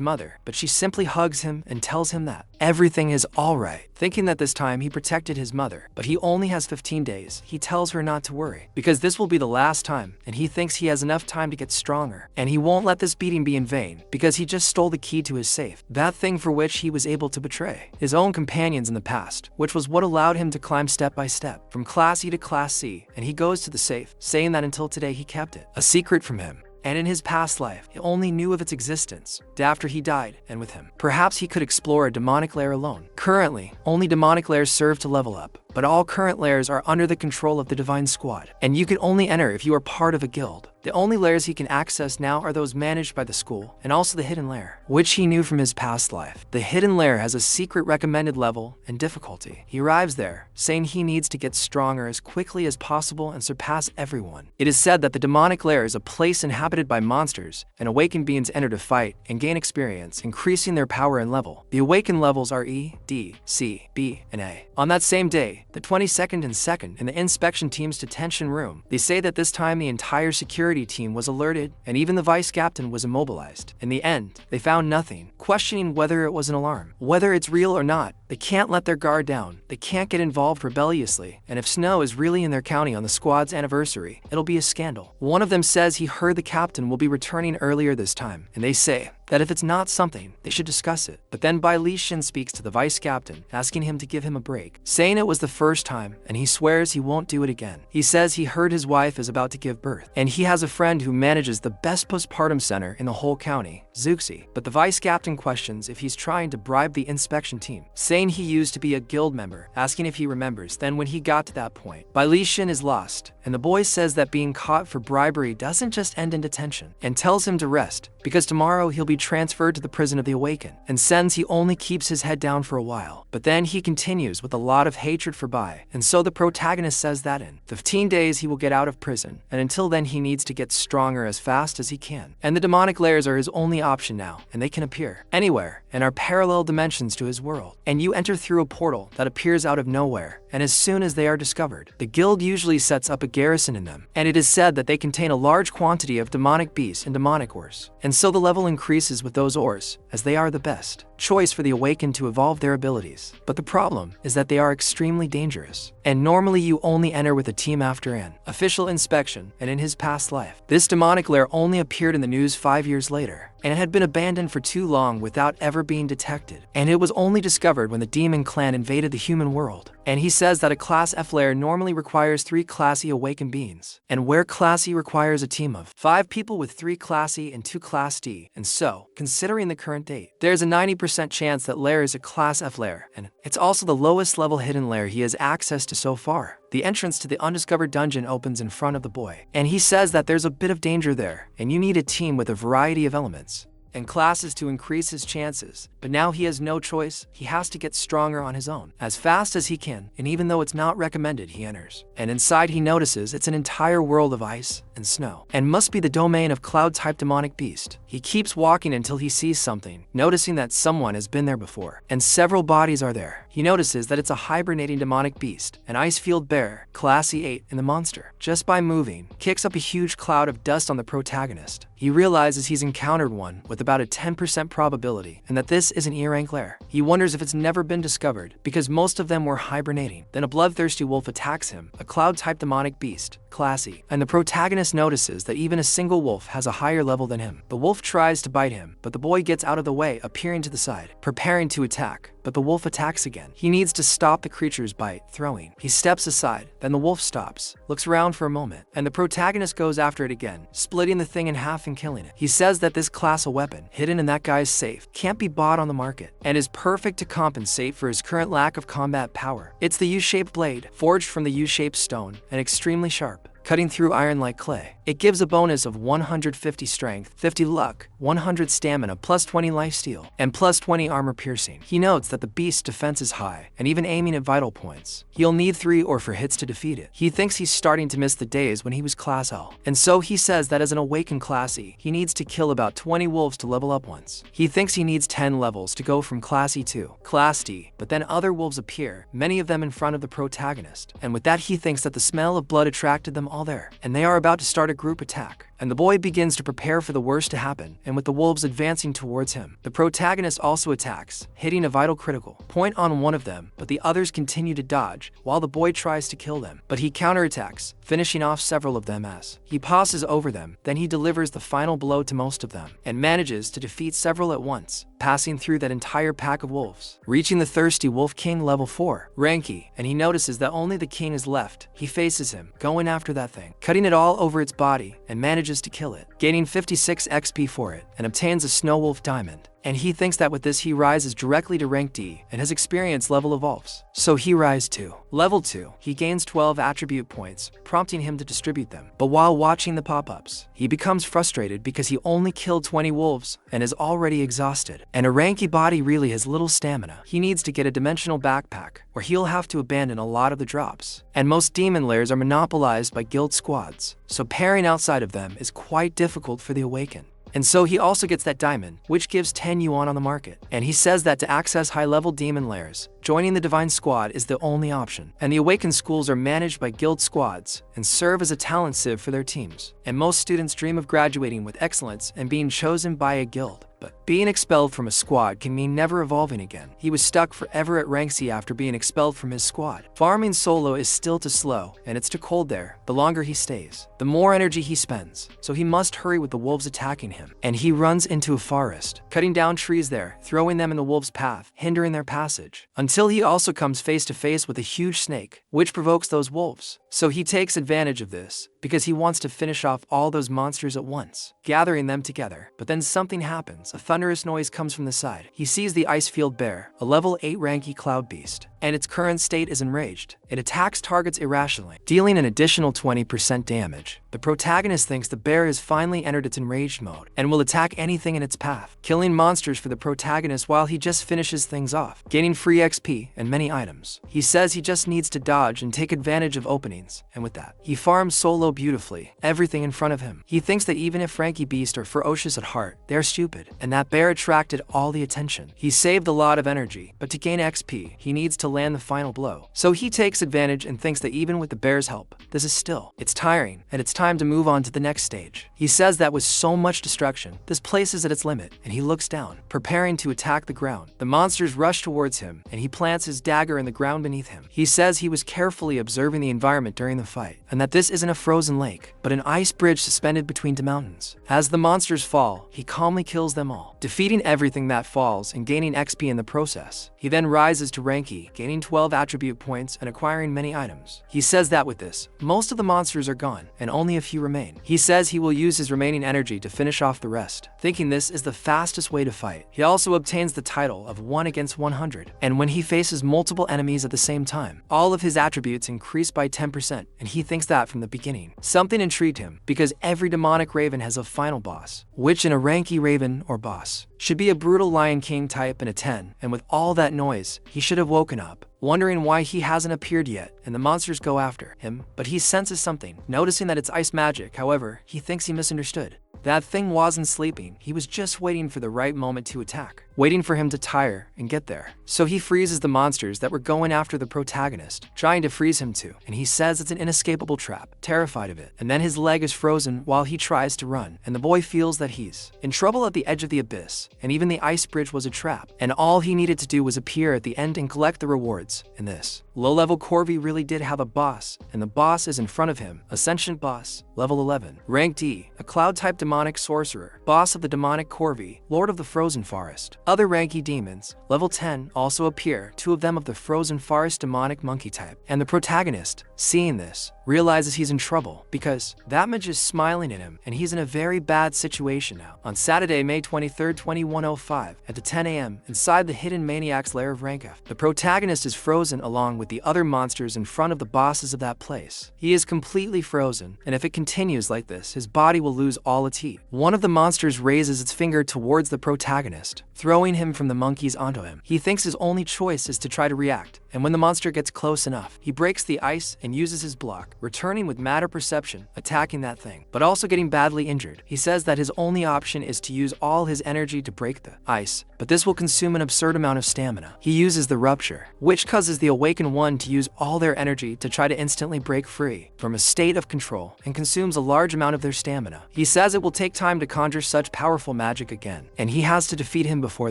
Speaker 1: mother, but she simply hugs him and tells him that everything is alright. Thinking that this time he protected his mother, but he only has 15 days, he tells her not to worry, because this will be the last time, and he thinks he has enough time to get stronger, and he won't let this beating be in vain, because he just stole the key to his safe, that thing for which he was able to betray his own companions in the past, which was what allowed him to climb step by step, from Class E to Class C, and he goes to the safe, saying that until today he kept it a secret from him. And in his past life, he only knew of its existence after he died, and with him, perhaps he could explore a demonic lair alone. Currently, only demonic lairs serve to level up, but all current lairs are under the control of the Divine Squad, and you can only enter if you are part of a guild. The only lairs he can access now are those managed by the school, and also the hidden lair, which he knew from his past life. The hidden lair has a secret recommended level and difficulty. He arrives there, saying he needs to get stronger as quickly as possible and surpass everyone. It is said that the demonic lair is a place inhabited by monsters, and awakened beings enter to fight and gain experience, increasing their power and level. The awakened levels are E, D, C, B, and A. On that same day, the 22nd and 2nd, in the inspection team's detention room, they say that this time the entire security team was alerted, and even the vice captain was immobilized. In the end, they found nothing, questioning whether it was an alarm. Whether it's real or not, they can't let their guard down. They can't get involved rebelliously, and if snow is really in their county on the squad's anniversary, it'll be a scandal. One of them says he heard the captain will be returning earlier this time, and they say that if it's not something, they should discuss it. But then Bai Li Shin speaks to the vice captain, asking him to give him a break, saying it was the first time, and he swears he won't do it again. He says he heard his wife is about to give birth, and he has a friend who manages the best postpartum center in the whole county, Zuxi. But the vice captain questions if he's trying to bribe the inspection team, saying he used to be a guild member, asking if he remembers. Then when he got to that point, Bai Li Shin is lost, and the boy says that being caught for bribery doesn't just end in detention, and tells him to rest, because tomorrow he'll be transferred to the prison of the awakened, and sends he only keeps his head down for a while. But then he continues with a lot of hatred for Bai, and so the protagonist says that in 15 days he will get out of prison, and until then he needs to get stronger as fast as he can. And the demonic lairs are his only option now, and they can appear anywhere and are parallel dimensions to his world. And you enter through a portal that appears out of nowhere, and as soon as they are discovered, the guild usually sets up a garrison in them, and it is said that they contain a large quantity of demonic beasts and demonic ores. And so the level increases with those ores, as they are the best choice for the awakened to evolve their abilities. But the problem is that they are extremely dangerous, and normally you only enter with a team after an official inspection. And in his past life, this demonic lair only appeared in the news 5 years later, and it had been abandoned for too long without ever being detected, and it was only discovered when the demon clan invaded the human world. And he says that a Class F lair normally requires 3 Class E awakened beings, and where Class E requires a team of 5 people with 3 Class E and 2 Class D. And so, considering the current date, there's a 90% chance that lair is a Class F lair, and it's also the lowest level hidden lair he has access to so far. The entrance to the undiscovered dungeon opens in front of the boy, and he says that there's a bit of danger there, and you need a team with a variety of elements and classes to increase his chances. But now he has no choice. He has to get stronger on his own, as fast as he can, and even though it's not recommended, he enters. And inside he notices it's an entire world of ice and snow, and must be the domain of cloud-type demonic beast. He keeps walking until he sees something, noticing that someone has been there before, and several bodies are there. He notices that it's a hibernating demonic beast, an ice-field bear, Class E8, and the monster, just by moving, kicks up a huge cloud of dust on the protagonist. He realizes he's encountered one with about a 10% probability, and that this is an E-rank lair. He wonders if it's never been discovered, because most of them were hibernating. Then a bloodthirsty wolf attacks him, a cloud-type demonic beast, Class E, and the protagonist protagonist notices that even a single wolf has a higher level than him. The wolf tries to bite him, but the boy gets out of the way, appearing to the side, preparing to attack. But the wolf attacks again. He needs to stop the creature's bite, throwing. He steps aside, then the wolf stops, looks around for a moment, and the protagonist goes after it again, splitting the thing in half and killing it. He says that this class of weapon, hidden in that guy's safe, can't be bought on the market, and is perfect to compensate for his current lack of combat power. It's the U-shaped blade, forged from the U-shaped stone, and extremely sharp, cutting through iron like clay. It gives a bonus of 150 strength, 50 luck, 100 stamina, plus 20 lifesteal, and plus 20 armor piercing. He notes that the beast's defense is high, and even aiming at vital points, he'll need 3 or 4 hits to defeat it. He thinks he's starting to miss the days when he was class L, and so he says that as an awakened class E, he needs to kill about 20 wolves to level up once. He thinks he needs 10 levels to go from class E to class D, but then other wolves appear, many of them in front of the protagonist, and with that he thinks that the smell of blood attracted them all there, and they are about to start a group attack. And the boy begins to prepare for the worst to happen, and with the wolves advancing towards him, the protagonist also attacks, hitting a vital critical point on one of them, but the others continue to dodge, while the boy tries to kill them, but he counterattacks, finishing off several of them as he passes over them. Then he delivers the final blow to most of them, and manages to defeat several at once, passing through that entire pack of wolves, reaching the thirsty wolf king level 4, Ranky, and he notices that only the king is left. He faces him, going after that thing, cutting it all over its body, and manages to kill it, gaining 56 XP for it, and obtains a snow wolf diamond. And he thinks that with this he rises directly to rank D, and his experience level evolves. So he rises to level 2. He gains 12 attribute points, prompting him to distribute them. But while watching the pop-ups, he becomes frustrated because he only killed 20 wolves and is already exhausted. And a ranky body really has little stamina. He needs to get a dimensional backpack, or he'll have to abandon a lot of the drops. And most demon lairs are monopolized by guild squads, so pairing outside of them is quite difficult for the awaken. And so he also gets that diamond, which gives 10 yuan on the market. And he says that to access high-level demon lairs, joining the Divine Squad is the only option. And the Awakened schools are managed by guild squads and serve as a talent sieve for their teams. And most students dream of graduating with excellence and being chosen by a guild. But being expelled from a squad can mean never evolving again. He was stuck forever at rank C after being expelled from his squad. Farming solo is still too slow, and it's too cold there. The longer he stays, the more energy he spends. So he must hurry with the wolves attacking him. And he runs into a forest, cutting down trees there, throwing them in the wolves' path, hindering their passage. Until he also comes face to face with a huge snake, which provokes those wolves. So he takes advantage of this, because he wants to finish off all those monsters at once, gathering them together. But then something happens. A thunderous noise comes from the side. He sees the Icefield Bear, a level 8 ranky cloud beast, and its current state is enraged. It attacks targets irrationally, dealing an additional 20% damage. The protagonist thinks the bear has finally entered its enraged mode, and will attack anything in its path, killing monsters for the protagonist while he just finishes things off, gaining free XP and many items. He says he just needs to dodge and take advantage of openings, and with that, he farms solo beautifully, everything in front of him. He thinks that even if Frankie beasts are ferocious at heart, they are stupid, and that bear attracted all the attention. He saved a lot of energy, but to gain XP, he needs to land the final blow. So he takes advantage and thinks that even with the bear's help, it's tiring, and it's time to move on to the next stage. He says that with so much destruction, this place is at its limit, and he looks down, preparing to attack the ground. The monsters rush towards him, and he plants his dagger in the ground beneath him. He says he was carefully observing the environment during the fight, and that this isn't a frozen lake, but an ice bridge suspended between two mountains. As the monsters fall, he calmly kills them all, defeating everything that falls and gaining XP in the process. He then rises to rank E, gaining 12 attribute points and acquiring many items. He says that with this, most of the monsters are gone, and only a few remain. He says he will use his remaining energy to finish off the rest, thinking this is the fastest way to fight. He also obtains the title of 1 against 100, and when he faces multiple enemies at the same time, all of his attributes increase by 10%, and he thinks that from the beginning. Something intrigued him, because every demonic raven has a final boss, which in a ranky raven or boss should be a brutal Lion King type and a 10, and with all that noise, he should have woken up, wondering why he hasn't appeared yet, and the monsters go after him, but he senses something, noticing that it's ice magic. However, he thinks he misunderstood. That thing wasn't sleeping, he was just waiting for the right moment to attack, waiting for him to tire and get there. So he freezes the monsters that were going after the protagonist, trying to freeze him too, and he says it's an inescapable trap, terrified of it. And then his leg is frozen while he tries to run, and the boy feels that he's in trouble at the edge of the abyss, and even the ice bridge was a trap, and all he needed to do was appear at the end and collect the rewards. In this low-level Corvi really did have a boss, and the boss is in front of him, a sentient boss, level 11. Rank D, a cloud-type demonic sorcerer, boss of the demonic Corvi, lord of the frozen forest. Other rank E demons, level 10, also appear, 2 of them of the frozen forest demonic monkey type. And the protagonist, seeing this, realizes he's in trouble because that mage is smiling at him and he's in a very bad situation now. On Saturday, May 23, 2105, at 10 a.m., inside the hidden maniac's lair of rank F, the protagonist is frozen along with the other monsters in front of the bosses of that place. He is completely frozen, and if it continues like this, his body will lose all its heat. One of the monsters raises its finger towards the protagonist, throwing him from the monkeys onto him. He thinks his only choice is to try to react, and when the monster gets close enough, he breaks the ice and uses his block, returning with matter perception, attacking that thing, but also getting badly injured. He says that his only option is to use all his energy to break the ice, but this will consume an absurd amount of stamina. He uses the rupture, which causes the awakened one to use all their energy to try to instantly break free from a state of control and consumes a large amount of their stamina. He says it will take time to conjure such powerful magic again, and he has to defeat him before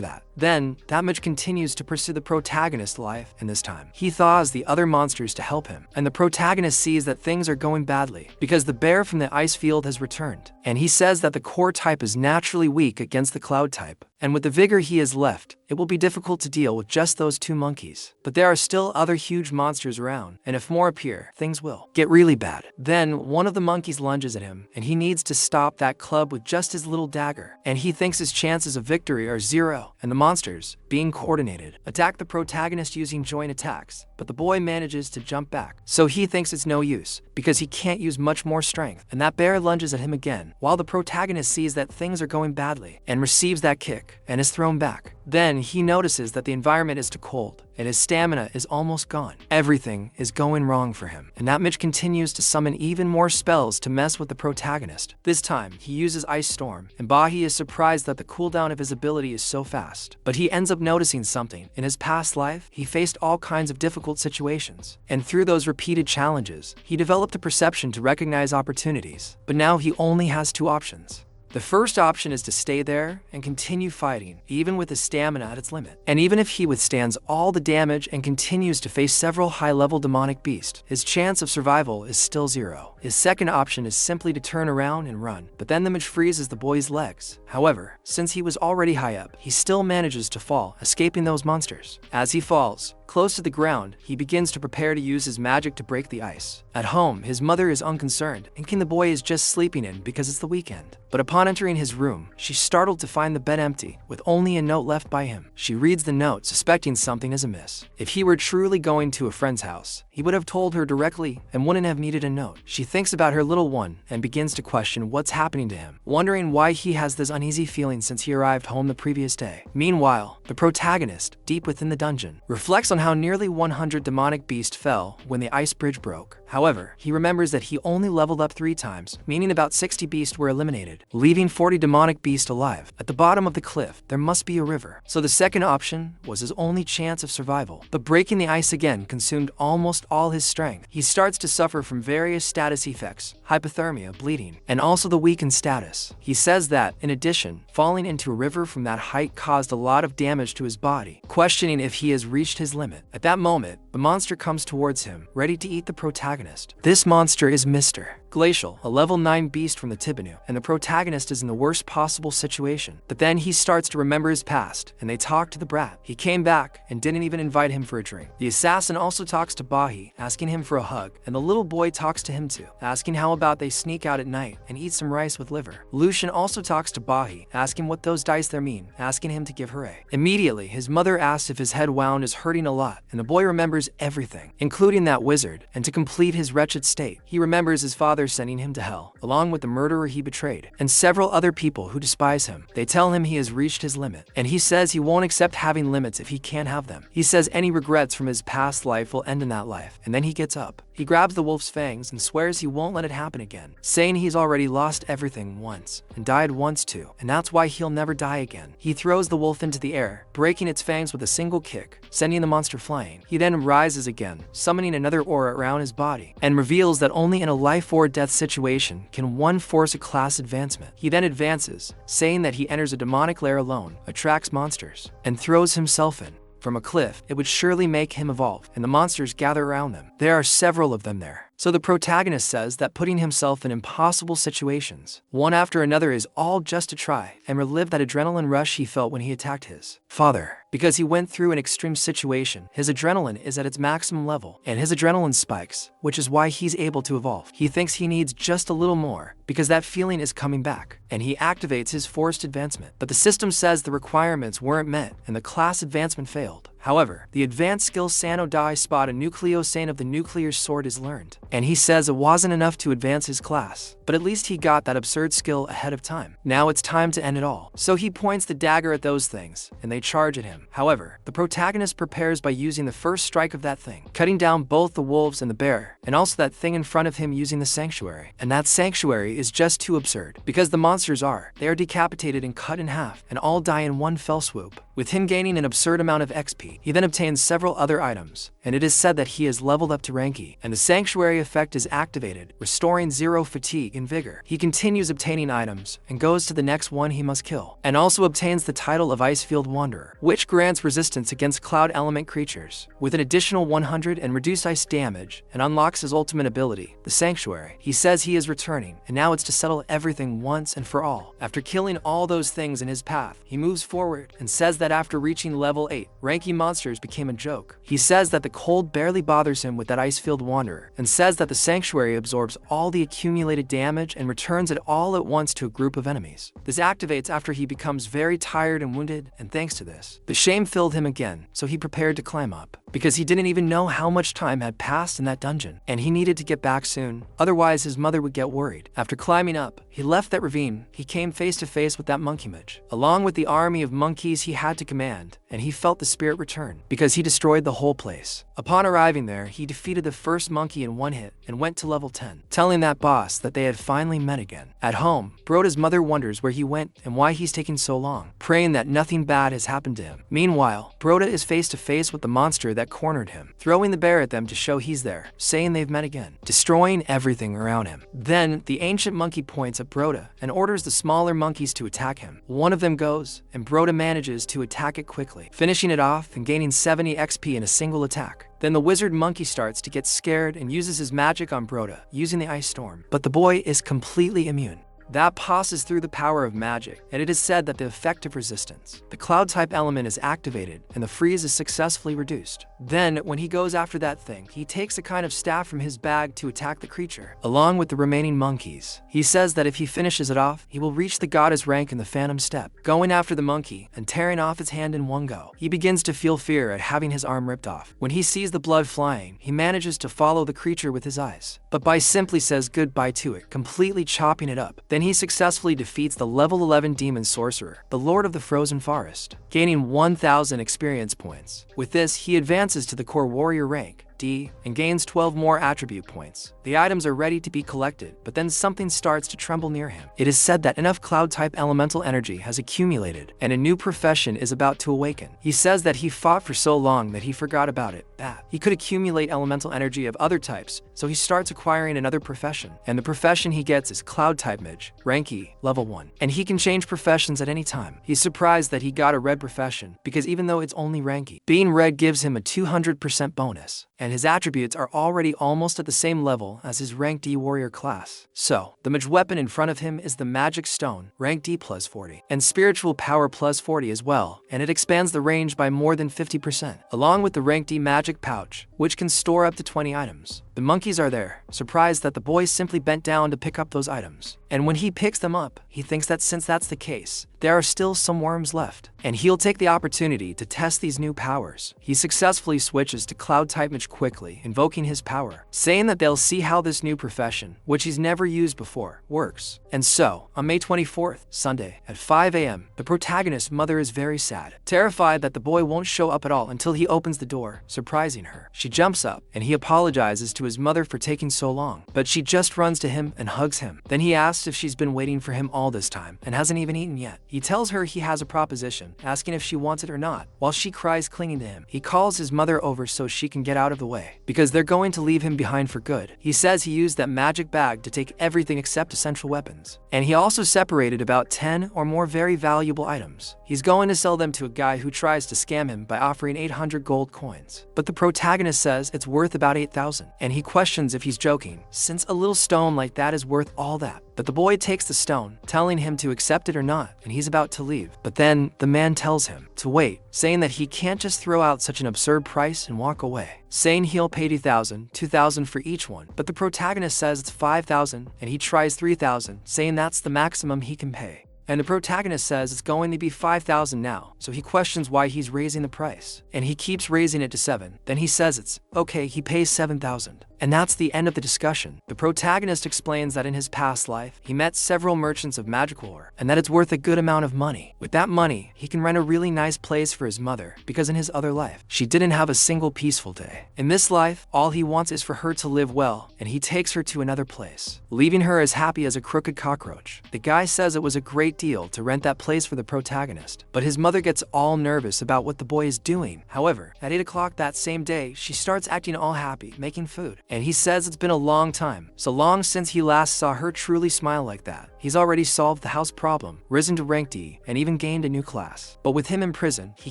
Speaker 1: that. Then, that mage continues to pursue the protagonist alive, and this time, he thaws the other monsters to help him, and the protagonist sees that things are going badly because the bear from the ice field has returned, and he says that the core type is naturally weak against the cloud type, and with the vigor he has left, it will be difficult to deal with just those 2 monkeys. But there are still other huge monsters around, and if more appear, things will get really bad. Then, one of the monkeys lunges at him, and he needs to stop that club with just his little dagger, and he thinks his chances of victory are 0, and the monsters, being coordinated, attack the protagonist using joint attacks, but the boy manages to jump back, so he thinks it's no use, because he can't use much more strength, and that bear lunges at him again, while the protagonist sees that things are going badly, and receives that kick, and is thrown back. Then he notices that the environment is too cold, and his stamina is almost gone. Everything is going wrong for him, and that mage continues to summon even more spells to mess with the protagonist. This time, he uses Ice Storm, and Bahi is surprised that the cooldown of his ability is so fast. But he ends up noticing something. In his past life, he faced all kinds of difficult situations, and through those repeated challenges, he developed a perception to recognize opportunities. But now he only has 2 options. The first option is to stay there and continue fighting, even with his stamina at its limit. And even if he withstands all the damage and continues to face several high-level demonic beasts, his chance of survival is still 0. His second option is simply to turn around and run, but then the mage freezes the boy's legs. However, since he was already high up, he still manages to fall, escaping those monsters. As he falls, close to the ground, he begins to prepare to use his magic to break the ice. At home, his mother is unconcerned, thinking the boy is just sleeping in because it's the weekend. But upon entering his room, she's startled to find the bed empty, with only a note left by him. She reads the note, suspecting something is amiss. If he were truly going to a friend's house, he would have told her directly and wouldn't have needed a note. She thinks about her little one and begins to question what's happening to him, wondering why he has this uneasy feeling since he arrived home the previous day. Meanwhile, the protagonist, deep within the dungeon, reflects on how nearly 100 demonic beasts fell when the ice bridge broke. However, he remembers that he only leveled up 3 times, meaning about 60 beasts were eliminated, leaving 40 demonic beasts alive. At the bottom of the cliff, there must be a river. So the second option was his only chance of survival. But breaking the ice again consumed almost all his strength. He starts to suffer from various status effects, hypothermia, bleeding, and also the weakened status. He says that, in addition, falling into a river from that height caused a lot of damage to his body, questioning if he has reached his limit. At that moment, the monster comes towards him, ready to eat the protagonist. This monster is Mr. Glacial, a level 9 beast from the Tibinu, and the protagonist is in the worst possible situation. But then he starts to remember his past, and they talk to the brat. He came back and didn't even invite him for a drink. The assassin also talks to Bahi, asking him for a hug, and the little boy talks to him too, asking how about they sneak out at night and eat some rice with liver. Lucian also talks to Bahi, asking what those dice there mean, asking him to give her a. Immediately, his mother asks if his head wound is hurting a lot, and the boy remembers everything, including that wizard, and to complete his wretched state, he remembers his father sending him to hell, along with the murderer he betrayed, and several other people who despise him. They tell him he has reached his limit, and he says he won't accept having limits if he can't have them. He says any regrets from his past life will end in that life, and then he gets up. He grabs the wolf's fangs and swears he won't let it happen again, saying he's already lost everything once and died once too, and that's why he'll never die again. He throws the wolf into the air, breaking its fangs with a single kick, sending the monster flying. He then rises again, summoning another aura around his body, and reveals that only in a life or death situation can one force a class advancement. He then advances, saying that he enters a demonic lair alone, attracts monsters, and throws himself in. From a cliff, it would surely make him evolve, and the monsters gather around them. There are several of them there. So the protagonist says that putting himself in impossible situations, one after another, is all just to try and relive that adrenaline rush he felt when he attacked his father. Because he went through an extreme situation, his adrenaline is at its maximum level, and his adrenaline spikes, which is why he's able to evolve. He thinks he needs just a little more, because that feeling is coming back, and he activates his forced advancement. But the system says the requirements weren't met, and the class advancement failed. However, the advanced skill Sano Dai Spot a Nucleosane of the Nuclear Sword is learned, and he says it wasn't enough to advance his class, but at least he got that absurd skill ahead of time. Now it's time to end it all. So he points the dagger at those things, and they charge at him. However, the protagonist prepares by using the first strike of that thing, cutting down both the wolves and the bear, and also that thing in front of him using the sanctuary. And that sanctuary is just too absurd, because the monsters they are decapitated and cut in half, and all die in one fell swoop, with him gaining an absurd amount of XP. He then obtains several other items, and it is said that he has leveled up to rank E, and the sanctuary effect is activated, restoring 0 fatigue and vigor. He continues obtaining items, and goes to the next one he must kill, and also obtains the title of Icefield Wanderer, which grants resistance against cloud element creatures, with an additional 100 and reduced ice damage, and unlocks his ultimate ability, the Sanctuary. He says he is returning, and now it's to settle everything once and for all. After killing all those things in his path, he moves forward, and says that after reaching level 8, ranky monsters became a joke. He says that the cold barely bothers him with that Icefield Wanderer, and says that the Sanctuary absorbs all the accumulated damage and returns it all at once to a group of enemies. This activates after he becomes very tired and wounded, and thanks to this, the shame filled him again, so he prepared to climb up, because he didn't even know how much time had passed in that dungeon, and he needed to get back soon, otherwise his mother would get worried. After climbing up, he left that ravine. He came face to face with that monkey image, along with the army of monkeys he had to command, and he felt the spirit return, because he destroyed the whole place. Upon arriving there, he defeated the first monkey in one hit, and went to level 10, telling that boss that they had finally met again. At home, Broda's mother wonders where he went and why he's taking so long, praying that nothing bad has happened to him. Meanwhile, Broda is face to face with the monster that cornered him, throwing the bear at them to show he's there, saying they've met again, destroying everything around him. Then, the ancient monkey points at Broda and orders the smaller monkeys to attack him. One of them goes, and Broda manages to attack it quickly, finishing it off and gaining 70 XP in a single attack. Then the wizard monkey starts to get scared and uses his magic on Broda, using the ice storm. But the boy is completely immune. That passes through the power of magic, and it is said that the effect of resistance, the cloud-type element, is activated, and the freeze is successfully reduced. Then, when he goes after that thing, he takes a kind of staff from his bag to attack the creature, along with the remaining monkeys. He says that if he finishes it off, he will reach the goddess rank in the Phantom Step, going after the monkey and tearing off his hand in one go. He begins to feel fear at having his arm ripped off. When he sees the blood flying, he manages to follow the creature with his eyes, but Bai simply says goodbye to it, completely chopping it up. Then he successfully defeats the level 11 demon sorcerer, the Lord of the Frozen Forest, gaining 1,000 experience points. With this, he advances to the core warrior rank, D, and gains 12 more attribute points. The items are ready to be collected, but then something starts to tremble near him. It is said that enough cloud-type elemental energy has accumulated, and a new profession is about to awaken. He says that he fought for so long that he forgot about it, that he could accumulate elemental energy of other types, so he starts acquiring another profession, and the profession he gets is cloud-type mage, rank E, level 1, and he can change professions at any time. He's surprised that he got a red profession, because even though it's only rank E, being red gives him a 200% bonus, and his attributes are already almost at the same level as his rank D warrior class. So, the mage weapon in front of him is the magic stone, rank D plus 40, and spiritual power plus 40 as well, and it expands the range by more than 50%, along with the rank D magic pouch, which can store up to 20 items. The monkeys are there, surprised that the boy simply bent down to pick up those items. And when he picks them up, he thinks that since that's the case, there are still some worms left, and he'll take the opportunity to test these new powers. He successfully switches to cloud-type mage quickly, invoking his power, saying that they'll see how this new profession, which he's never used before, works. And so, on May 24th, Sunday, at 5 a.m., the protagonist's mother is very sad, terrified that the boy won't show up at all until he opens the door, surprising her. She jumps up, and he apologizes to his his mother for taking so long, but she just runs to him and hugs him. Then he asks if she's been waiting for him all this time and hasn't even eaten yet. He tells her he has a proposition, asking if she wants it or not, while she cries clinging to him. He calls his mother over so she can get out of the way, because they're going to leave him behind for good. He says he used that magic bag to take everything except essential weapons, and he also separated about 10 or more very valuable items. He's going to sell them to a guy who tries to scam him by offering 800 gold coins, but the protagonist says it's worth about 8,000, and he questions if he's joking, since a little stone like that is worth all that. But the boy takes the stone, telling him to accept it or not, and he's about to leave. But then the man tells him to wait, saying that he can't just throw out such an absurd price and walk away, saying he'll pay 2,000 for each one. But the protagonist says it's 5,000, and he tries 3,000, saying that's the maximum he can pay. And the protagonist says it's going to be 5,000 now, so he questions why he's raising the price, and he keeps raising it to 7. Then he says it's okay, he pays 7,000. And that's the end of the discussion. The protagonist explains that in his past life, he met several merchants of magical ore, and that it's worth a good amount of money. With that money, he can rent a really nice place for his mother, because in his other life, she didn't have a single peaceful day. In this life, all he wants is for her to live well, and he takes her to another place, leaving her as happy as a crooked cockroach. The guy says it was a great deal to rent that place for the protagonist, but his mother gets all nervous about what the boy is doing. However, at 8 o'clock that same day, she starts acting all happy, making food. And he says it's been a long time, so long since he last saw her truly smile like that. He's already solved the house problem, risen to rank D, and even gained a new class. But with him in prison, he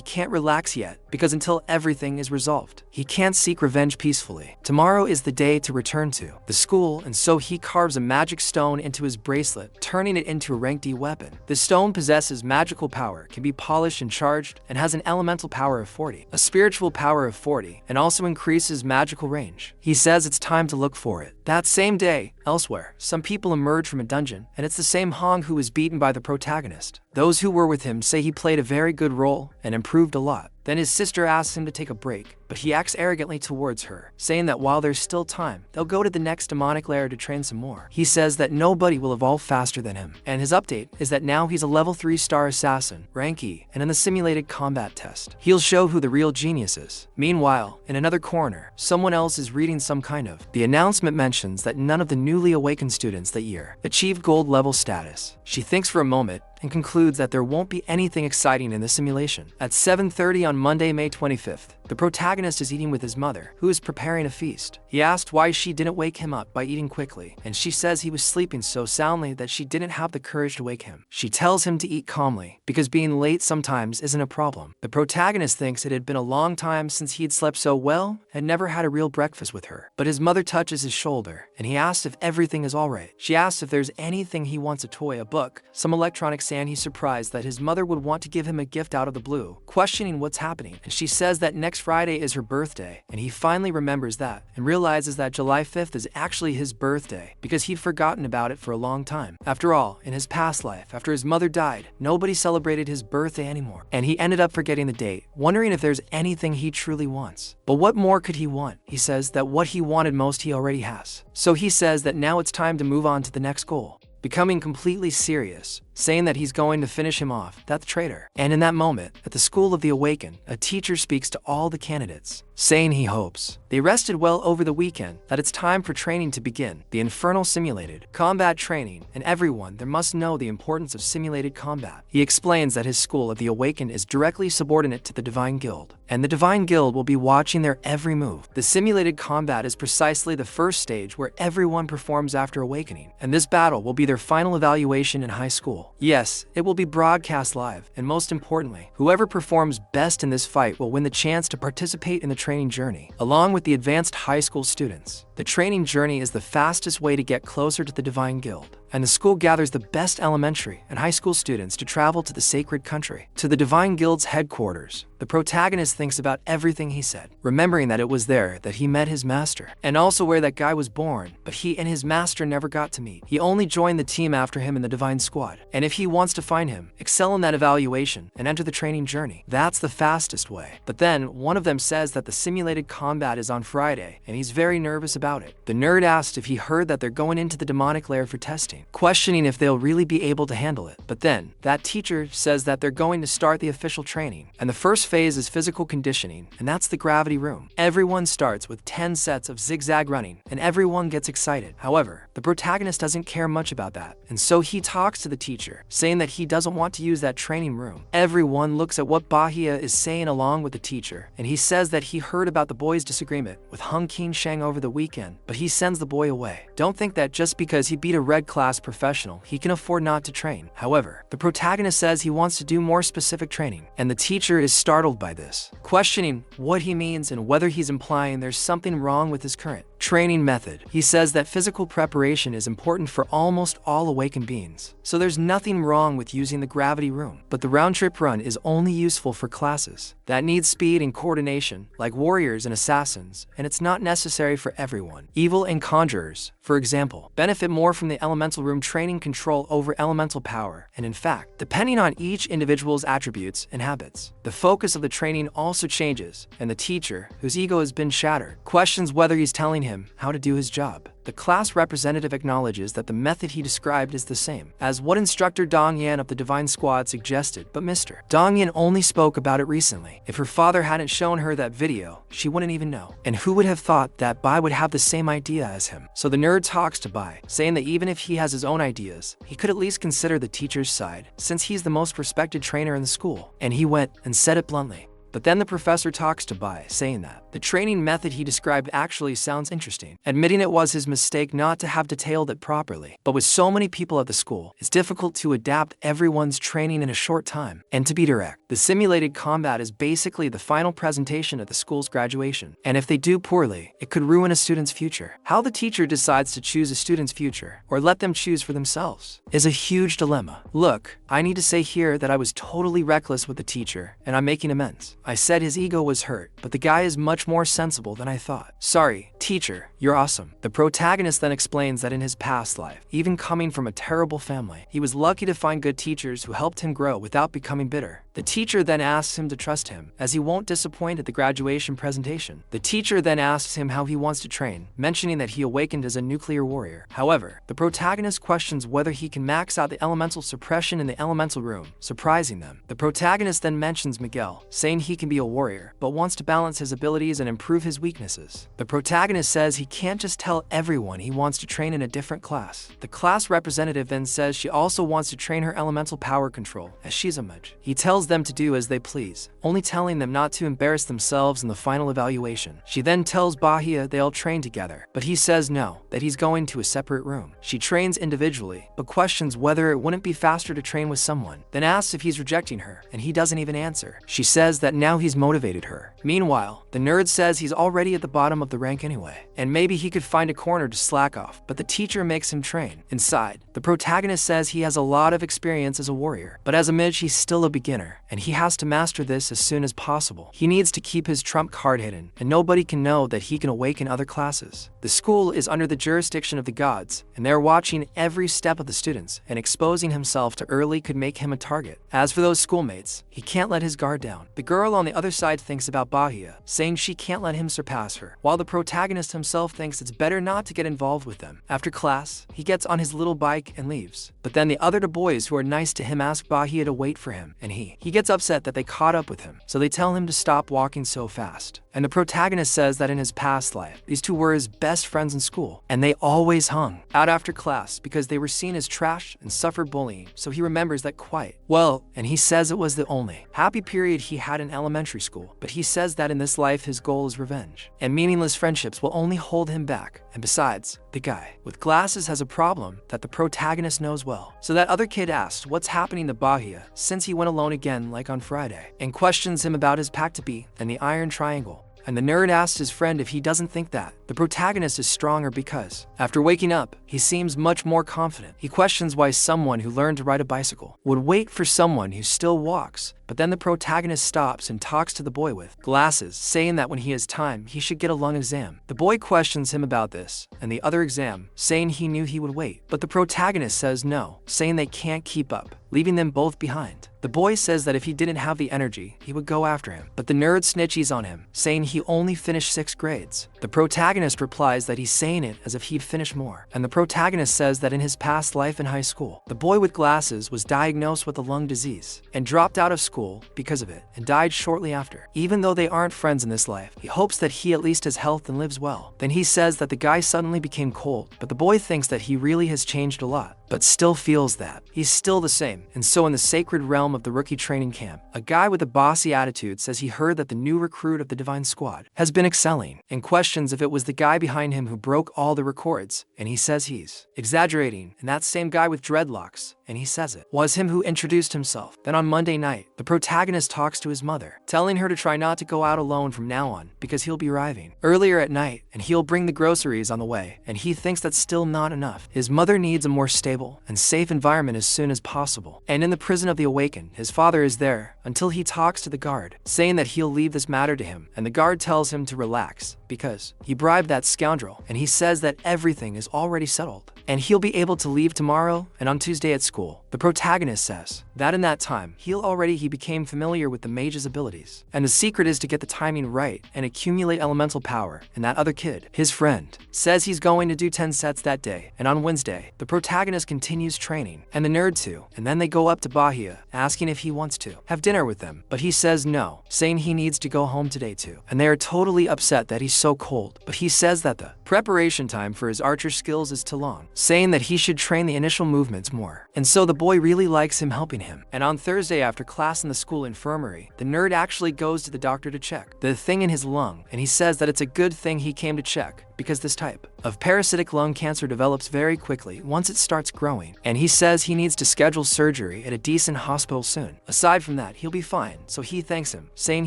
Speaker 1: can't relax yet, because until everything is resolved, he can't seek revenge peacefully. Tomorrow is the day to return to the school, and so he carves a magic stone into his bracelet, turning it into a rank D weapon. The stone possesses magical power, can be polished and charged, and has an elemental power of 40, a spiritual power of 40, and also increases magical range. He says it's time to look for it. That same day, elsewhere, some people emerge from a dungeon, and it's the same Hong who was beaten by the protagonist. Those who were with him say he played a very good role and improved a lot. Then his sister asks him to take a break, but he acts arrogantly towards her, saying that while there's still time, they'll go to the next demonic lair to train some more. He says that nobody will evolve faster than him, and his update is that now he's a level 3-star assassin, rank E, and in the simulated combat test, he'll show who the real genius is. Meanwhile, in another corner, someone else is reading some kind of. The announcement mentions that none of the newly awakened students that year achieved gold level status. She thinks for a moment and concludes that there won't be anything exciting in the simulation. At 7:30 on Monday, May 25th, the protagonist is eating with his mother, who is preparing a feast. He asked why she didn't wake him up by eating quickly, and she says he was sleeping so soundly that she didn't have the courage to wake him. She tells him to eat calmly, because being late sometimes isn't a problem. The protagonist thinks it had been a long time since he had slept so well and never had a real breakfast with her. But his mother touches his shoulder, and he asks if everything is alright. She asks if there's anything he wants, a toy, a book, some electronics, and he's surprised that his mother would want to give him a gift out of the blue, questioning what's happening. And she says that next Friday is her birthday, and he finally remembers that and realizes that July 5th is actually his birthday because he'd forgotten about it for a long time. After all, in his past life, after his mother died, nobody celebrated his birthday anymore, and he ended up forgetting the date, wondering if there's anything he truly wants. But what more could he want? He says that what he wanted most he already has. So he says that now it's time to move on to the next goal, becoming completely serious, saying that he's going to finish him off, that traitor. And in that moment, at the School of the Awaken, a teacher speaks to all the candidates, saying he hopes they rested well over the weekend, that it's time for training to begin, the infernal simulated combat training, and everyone there must know the importance of simulated combat. He explains that his School of the Awaken is directly subordinate to the Divine Guild, and the Divine Guild will be watching their every move. The simulated combat is precisely the first stage where everyone performs after awakening, and this battle will be their final evaluation in high school. Yes, it will be broadcast live, and most importantly, whoever performs best in this fight will win the chance to participate in the training journey, along with the advanced high school students. The training journey is the fastest way to get closer to the Divine Guild, and the school gathers the best elementary and high school students to travel to the sacred country, to the Divine Guild's headquarters. The protagonist thinks about everything he said, remembering that it was there that he met his master, and also where that guy was born, but he and his master never got to meet. He only joined the team after him in the Divine Squad, and if he wants to find him, excel in that evaluation, and enter the training journey, that's the fastest way. But then, one of them says that the simulated combat is on Friday, and he's very nervous about it. The nerd asked if he heard that they're going into the demonic lair for testing. training, questioning if they'll really be able to handle it. But then, that teacher says that they're going to start the official training, and the first phase is physical conditioning, and that's the gravity room. Everyone starts with 10 sets of zigzag running, and everyone gets excited. However, the protagonist doesn't care much about that, and so he talks to the teacher, saying that he doesn't want to use that training room. Everyone looks at what Bahia is saying along with the teacher, and he says that he heard about the boys' disagreement with Hung Keen Shang over the weekend, but he sends the boy away. Don't think that just because he beat a red class professional, he can afford not to train. However, the protagonist says he wants to do more specific training, and the teacher is startled by this, questioning what he means and whether he's implying there's something wrong with his current training method. He says that physical preparation is important for almost all awakened beings, so there's nothing wrong with using the gravity room, but the round-trip run is only useful for classes that need speed and coordination, like warriors and assassins, and it's not necessary for everyone. Evil and conjurers, for example, benefit more from the elemental room training control over elemental power, and in fact, depending on each individual's attributes and habits, the focus of the training also changes, and the teacher, whose ego has been shattered, questions whether he's telling him how to do his job. The class representative acknowledges that the method he described is the same as what instructor Dong Yan of the Divine Squad suggested, but Mr. Dong Yan only spoke about it recently. If her father hadn't shown her that video, she wouldn't even know. And who would have thought that Bai would have the same idea as him? So the nerd talks to Bai, saying that even if he has his own ideas, he could at least consider the teacher's side, since he's the most respected trainer in the school. And he went and said it bluntly. But then the professor talks to Bai, saying that the training method he described actually sounds interesting, admitting it was his mistake not to have detailed it properly. But with so many people at the school, it's difficult to adapt everyone's training in a short time. And to be direct, the simulated combat is basically the final presentation at the school's graduation, and if they do poorly, it could ruin a student's future. How the teacher decides to choose a student's future, or let them choose for themselves, is a huge dilemma. Look, I need to say here that I was totally reckless with the teacher, and I'm making amends. I said his ego was hurt, but the guy is much more sensible than I thought. Sorry, teacher, you're awesome. The protagonist then explains that in his past life, even coming from a terrible family, he was lucky to find good teachers who helped him grow without becoming bitter. The teacher then asks him to trust him, as he won't disappoint at the graduation presentation. The teacher then asks him how he wants to train, mentioning that he awakened as a nuclear warrior. However, the protagonist questions whether he can max out the elemental suppression in the elemental room, surprising them. The protagonist then mentions Miguel, saying he can be a warrior, but wants to balance his abilities and improve his weaknesses. The protagonist says he can't just tell everyone he wants to train in a different class. The class representative then says she also wants to train her elemental power control, as she's a mage. He tells them to do as they please, only telling them not to embarrass themselves in the final evaluation. She then tells Bahia they'll train together, but he says no, that he's going to a separate room. She trains individually, but questions whether it wouldn't be faster to train with someone, then asks if he's rejecting her, and he doesn't even answer. She says that now he's motivated her. Meanwhile, the nerd says he's already at the bottom of the rank anyway, and maybe he could find a corner to slack off, but the teacher makes him train. Inside, the protagonist says he has a lot of experience as a warrior, but as a mage he's still a beginner, and he has to master this as soon as possible. He needs to keep his trump card hidden, and nobody can know that he can awaken other classes. The school is under the jurisdiction of the gods, and they're watching every step of the students, and exposing himself to early could make him a target. As for those schoolmates, he can't let his guard down. The girl on the other side thinks about Bahia, saying she can't let him surpass her, while the protagonist himself thinks it's better not to get involved with them. After class, he gets on his little bike and leaves. But then the other two boys who are nice to him ask Bahia to wait for him, and he gets upset that they caught up with him, so they tell him to stop walking so fast. And the protagonist says that in his past life, these two were his best friends in school, and they always hung out after class because they were seen as trash and suffered bullying, so he remembers that quite well, and he says it was the only happy period he had in elementary school, but he says that in this life his goal is revenge, and meaningless friendships will only hold him back, and besides, the guy with glasses has a problem that the protagonist knows well. So that other kid asks what's happening to Bahia since he went alone again like on Friday, and questions him about his pact to be and the Iron Triangle. And the nerd asks his friend if he doesn't think that the protagonist is stronger because, after waking up, he seems much more confident. He questions why someone who learned to ride a bicycle would wait for someone who still walks, but then the protagonist stops and talks to the boy with glasses, saying that when he has time, he should get a lung exam. The boy questions him about this and the other exam, saying he knew he would wait, but the protagonist says no, saying they can't keep up, leaving them both behind. The boy says that if he didn't have the energy, he would go after him, but the nerd snitches on him, saying he only finished 6 grades. The protagonist replies that he's saying it as if he'd finish more, and the protagonist says that in his past life in high school, the boy with glasses was diagnosed with a lung disease and dropped out of school because of it and died shortly after. Even though they aren't friends in this life, he hopes that he at least has health and lives well. Then he says that the guy suddenly became cold, but the boy thinks that he really has changed a lot, but still feels that he's still the same. And so in the sacred realm of the rookie training camp, a guy with a bossy attitude says he heard that the new recruit of the Divine Squad has been excelling, and questions if it was the guy behind him who broke all the records, and he says he's exaggerating, and that same guy with dreadlocks, and he says it was him who introduced himself. Then on Monday night, the protagonist talks to his mother, telling her to try not to go out alone from now on because he'll be arriving earlier at night and he'll bring the groceries on the way, and he thinks that's still not enough. His mother needs a more stable and safe environment as soon as possible. And in the prison of the Awaken, his father is there until he talks to the guard, saying that he'll leave this matter to him, and the guard tells him to relax because he bribed that scoundrel, and he says that everything is already settled and he'll be able to leave tomorrow and on Tuesday at school. The protagonist says that in that time, he became familiar with the mage's abilities, and the secret is to get the timing right and accumulate elemental power. And that other kid, his friend, says he's going to do 10 sets that day, and on Wednesday, the protagonist continues training, and the nerd too, and then they go up to Bahia, asking if he wants to have dinner with them, but he says no, saying he needs to go home today too, and they are totally upset that he's so cold, but he says that the preparation time for his archer skills is too long, saying that he should train the initial movements more, and so the boy really likes him helping him. And on Thursday after class in the school infirmary, the nerd actually goes to the doctor to check the thing in his lung, and he says that it's a good thing he came to check because this type of parasitic lung cancer develops very quickly once it starts growing, and he says he needs to schedule surgery at a decent hospital soon. Aside from that, he'll be fine, so he thanks him, saying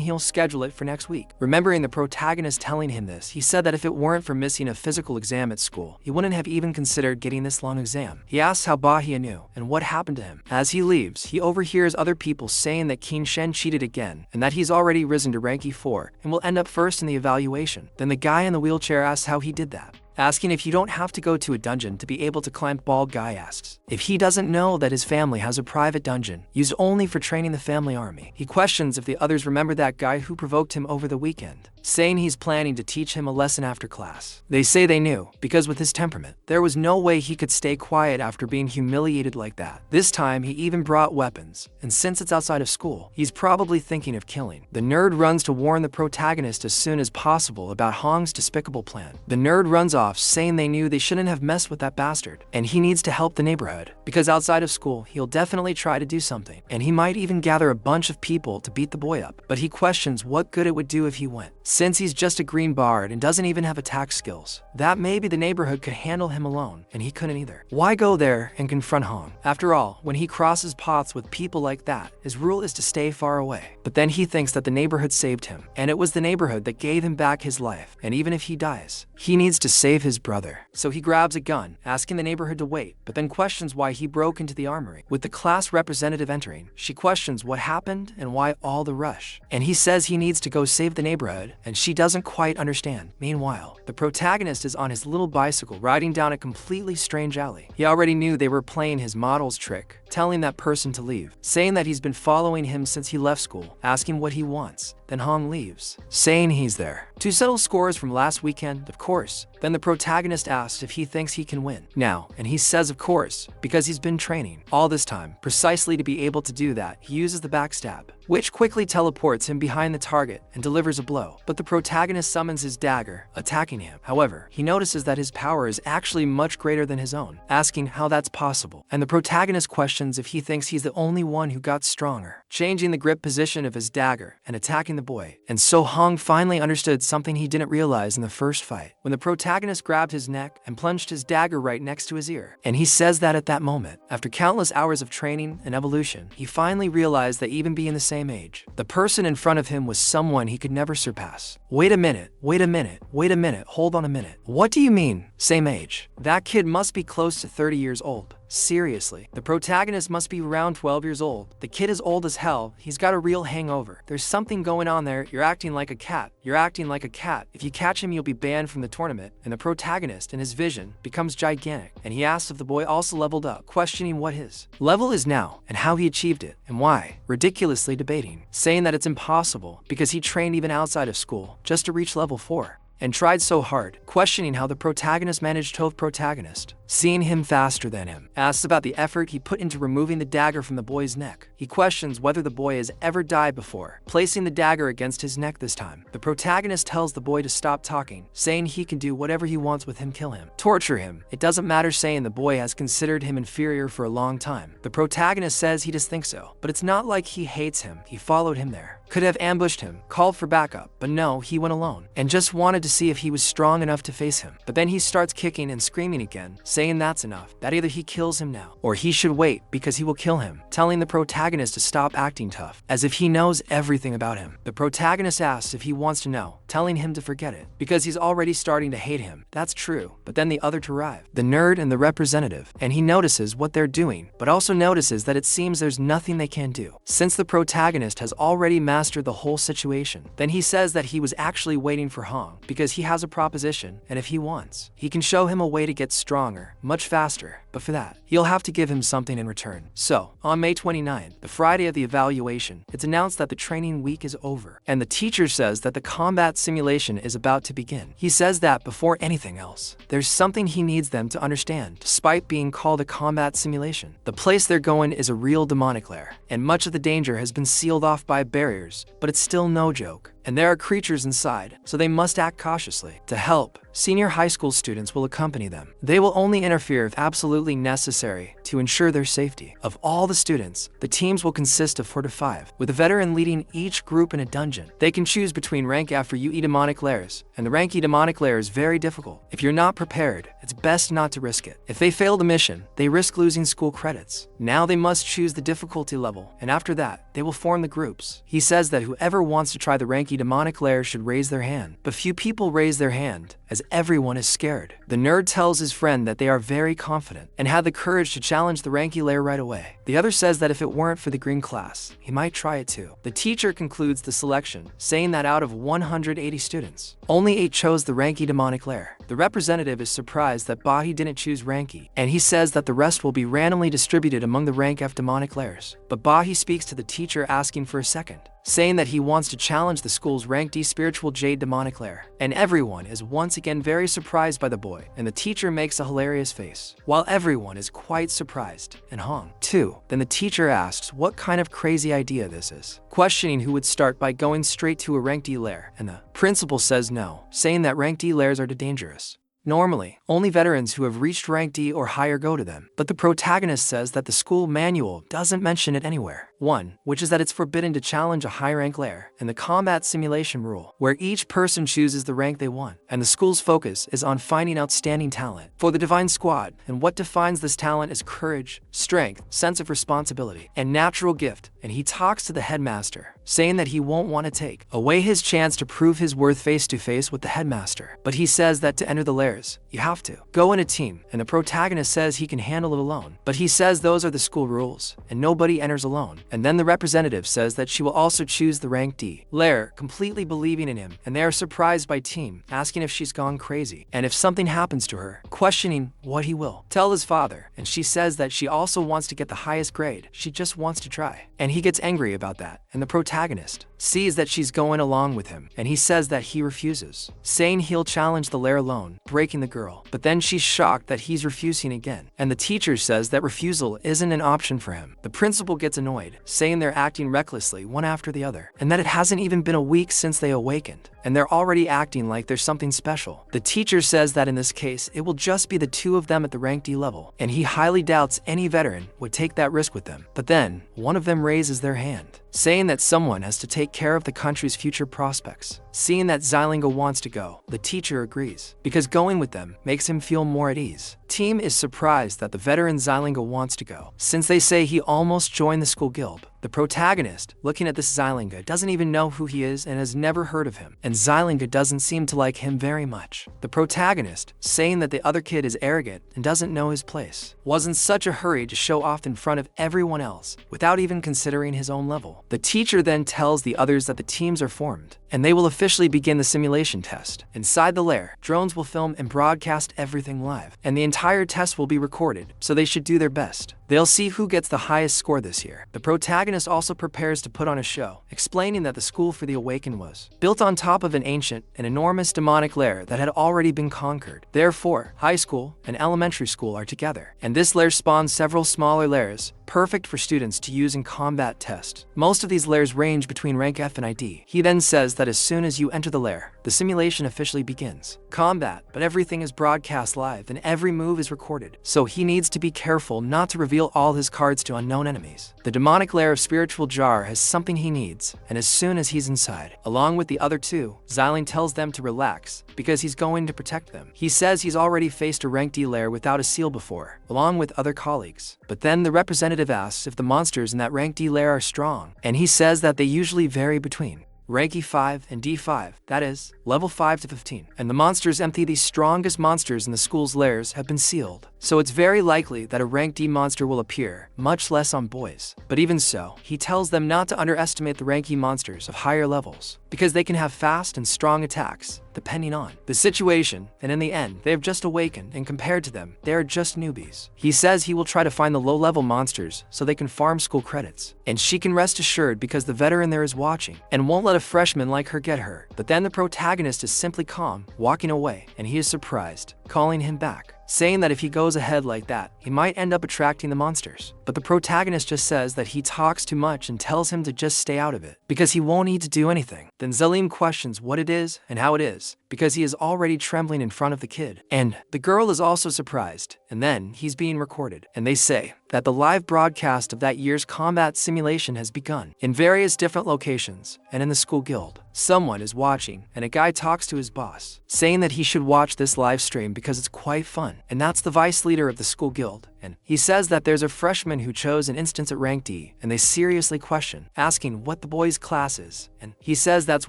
Speaker 1: he'll schedule it for next week. Remembering the protagonist telling him this, he said that if it weren't for missing a physical exam at school, he wouldn't have even considered getting this long exam. He asks how Bahia knew and what happened to him. As he leaves, he overhears other people saying that King Shen cheated again and that he's already risen to rank E4 and will end up first in the evaluation. Then the guy in the wheelchair asks how he did that, asking if you don't have to go to a dungeon to be able to climb. Bald guy asks if he doesn't know that his family has a private dungeon used only for training the family army. He questions if the others remember that guy who provoked him over the weekend, saying he's planning to teach him a lesson after class. They say they knew, because with his temperament, there was no way he could stay quiet after being humiliated like that. This time, he even brought weapons, and since it's outside of school, he's probably thinking of killing. The nerd runs to warn the protagonist as soon as possible about Hong's despicable plan. The nerd runs off, saying they knew they shouldn't have messed with that bastard, and he needs to help the neighborhood, because outside of school, he'll definitely try to do something, and he might even gather a bunch of people to beat the boy up, but he questions what good it would do if he went, since he's just a green bard and doesn't even have attack skills. That maybe the neighborhood could handle him alone, and he couldn't either. Why go there and confront Hong? After all, when he crosses paths with people like that, his rule is to stay far away. But then he thinks that the neighborhood saved him, and it was the neighborhood that gave him back his life, and even if he dies, he needs to save his brother. So he grabs a gun, asking the neighborhood to wait, but then questions why he broke into the armory. With the class representative entering, she questions what happened and why all the rush, and he says he needs to go save the neighborhood, and she doesn't quite understand. Meanwhile, the protagonist is on his little bicycle riding down a completely strange alley. He already knew they were playing his model's trick, telling that person to leave, saying that he's been following him since he left school, asking what he wants. Then Hong leaves, saying he's there to settle scores from last weekend, of course. Then the protagonist asks if he thinks he can win now, and he says of course, because he's been training all this time. Precisely to be able to do that, he uses the backstab, which quickly teleports him behind the target and delivers a blow. But the protagonist summons his dagger, attacking him. However, he notices that his power is actually much greater than his own, asking how that's possible. And the protagonist questions if he thinks he's the only one who got stronger, changing the grip position of his dagger and attacking the boy. And so Hong finally understood something he didn't realize in the first fight, when the protagonist grabbed his neck and plunged his dagger right next to his ear. And he says that at that moment, after countless hours of training and evolution, he finally realized that even being the same age, the person in front of him was someone he could never surpass. Wait a minute, wait a minute, wait a minute, hold on a minute. What do you mean, same age? That kid must be close to 30 years old, Seriously, the protagonist must be around 12 years old. The kid is old as hell, he's got a real hangover. There's something going on there, you're acting like a cat. You're acting like a cat. If you catch him, you'll be banned from the tournament. And the protagonist, in his vision, becomes gigantic. And he asks if the boy also leveled up, questioning what his level is now, and how he achieved it, and why, ridiculously debating, saying that it's impossible because he trained even outside of school just to reach level 4. And tried so hard, questioning how the protagonist managed to protagonist, seeing him faster than him, asks about the effort he put into removing the dagger from the boy's neck. He questions whether the boy has ever died before, placing the dagger against his neck this time. The protagonist tells the boy to stop talking, saying he can do whatever he wants with him, kill him, torture him. It doesn't matter, saying the boy has considered him inferior for a long time. The protagonist says he just thinks so, but it's not like he hates him. He followed him there, could have ambushed him, called for backup, but no, he went alone, and just wanted to see if he was strong enough to face him. But then he starts kicking and screaming again, saying that's enough, that either he kills him now, or he should wait because he will kill him, telling the protagonist to stop acting tough, as if he knows everything about him. The protagonist asks if he wants to know, telling him to forget it, because he's already starting to hate him. That's true, but then the other two arrive, the nerd and the representative, and he notices what they're doing, but also notices that it seems there's nothing they can do, since the protagonist has already mastered the whole situation. Then he says that he was actually waiting for Hong, because he has a proposition, and if he wants, he can show him a way to get stronger, much faster, but for that, he'll have to give him something in return. So, on May 29, the Friday of the evaluation, it's announced that the training week is over, and the teacher says that the combat simulation is about to begin. He says that before anything else, there's something he needs them to understand. Despite being called a combat simulation, the place they're going is a real demonic lair, and much of the danger has been sealed off by barriers, but it's still no joke. And there are creatures inside, so they must act cautiously. To help, senior high school students will accompany them. They will only interfere if absolutely necessary to ensure their safety. Of all the students, the teams will consist of 4 to 5, with a veteran leading each group in a dungeon. They can choose between rank F for UE demonic lairs, and the rank E demonic lair is very difficult. If you're not prepared, it's best not to risk it. If they fail the mission, they risk losing school credits. Now they must choose the difficulty level, and after that, they will form the groups. He says that whoever wants to try the rank E demonic lair should raise their hand, but few people raise their hand, as everyone is scared. The nerd tells his friend that they are very confident, and had the courage to challenge the rank E lair right away. The other says that if it weren't for the green class, he might try it too. The teacher concludes the selection, saying that out of 180 students, only 8 chose the rank E demonic lair. The representative is surprised that Bahi didn't choose rank E, and he says that the rest will be randomly distributed among the rank F demonic lairs. But Bahi speaks to the teacher asking for a second, saying that he wants to challenge the school's rank D spiritual jade demonic lair. And everyone is once again very surprised by the boy, and the teacher makes a hilarious face, while everyone is quite surprised, and Hong too. Then the teacher asks what kind of crazy idea this is, questioning who would start by going straight to a rank D lair, and the principal says no, saying that rank D lairs are too dangerous. Normally, only veterans who have reached rank D or higher go to them, but the protagonist says that the school manual doesn't mention it anywhere. One, which is that it's forbidden to challenge a high rank lair, and the combat simulation rule, where each person chooses the rank they want, and the school's focus is on finding outstanding talent for the Divine Squad, and what defines this talent is courage, strength, sense of responsibility, and natural gift. And he talks to the headmaster, saying that he won't want to take away his chance to prove his worth face to face with the headmaster, but he says that to enter the lairs, you have to go in a team, and the protagonist says he can handle it alone, but he says those are the school rules, and nobody enters alone. And then the representative says that she will also choose the rank D lair, completely believing in him, and they are surprised by Team, asking if she's gone crazy, and if something happens to her, questioning what he will tell his father, and she says that she also wants to get the highest grade, she just wants to try. And he gets angry about that, and the protagonist sees that she's going along with him, and he says that he refuses, saying he'll challenge the lair alone, breaking the girl. But then she's shocked that he's refusing again, and the teacher says that refusal isn't an option for him. The principal gets annoyed, saying they're acting recklessly one after the other, and that it hasn't even been a week since they awakened, and they're already acting like there's something special. The teacher says that in this case, it will just be the two of them at the rank D level, and he highly doubts any veteran would take that risk with them. But then, one of them raises their hand, saying that someone has to take care of the country's future prospects. Seeing that Xilinga wants to go, the teacher agrees, because going with them makes him feel more at ease. Team is surprised that the veteran Xilinga wants to go, since they say he almost joined the school guild, The protagonist, looking at this Xilinga, doesn't even know who he is and has never heard of him, and Xilinga doesn't seem to like him very much. The protagonist, saying that the other kid is arrogant and doesn't know his place, was in such a hurry to show off in front of everyone else, without even considering his own level. The teacher then tells the others that the teams are formed, and they will officially begin the simulation test. Inside the lair, drones will film and broadcast everything live, and the entire test will be recorded, so they should do their best. They'll see who gets the highest score this year. The protagonist also prepares to put on a show, explaining that the school for the Awaken was built on top of an ancient and enormous demonic lair that had already been conquered. Therefore, high school and elementary school are together, and this lair spawns several smaller lairs, perfect for students to use in combat tests. Most of these lairs range between rank F and ID. He then says that as soon as you enter the lair, the simulation officially begins. Combat, but everything is broadcast live and every move is recorded, so he needs to be careful not to reveal all his cards to unknown enemies. The demonic lair of Spiritual Jar has something he needs, and as soon as he's inside, along with the other two, Xiling tells them to relax, because he's going to protect them. He says he's already faced a rank D lair without a seal before, along with other colleagues. But then the representative asks if the monsters in that rank D lair are strong, and he says that they usually vary between rank E5 and D5, that is, level 5 to 15. And the monsters empty. These strongest monsters in the school's lairs have been sealed, so it's very likely that a rank D monster will appear, much less on boys. But even so, he tells them not to underestimate the rank E monsters of higher levels, because they can have fast and strong attacks, depending on the situation, and in the end, they have just awakened, and compared to them, they are just newbies. He says he will try to find the low-level monsters so they can farm school credits, and she can rest assured because the veteran there is watching, and won't let a freshman like her get her. But then the protagonist is simply calm, walking away, and he is surprised, calling him back, saying that if he goes ahead like that, he might end up attracting the monsters. But the protagonist just says that he talks too much and tells him to just stay out of it, because he won't need to do anything. Then Zalim questions what it is and how it is, because he is already trembling in front of the kid. And the girl is also surprised, and then he's being recorded, and they say that the live broadcast of that year's combat simulation has begun in various different locations and in the school guild. Someone is watching, and a guy talks to his boss, saying that he should watch this live stream because it's quite fun, and that's the vice leader of the school guild. And he says that there's a freshman who chose an instance at rank D, and they seriously question, asking what the boy's class is. And he says that's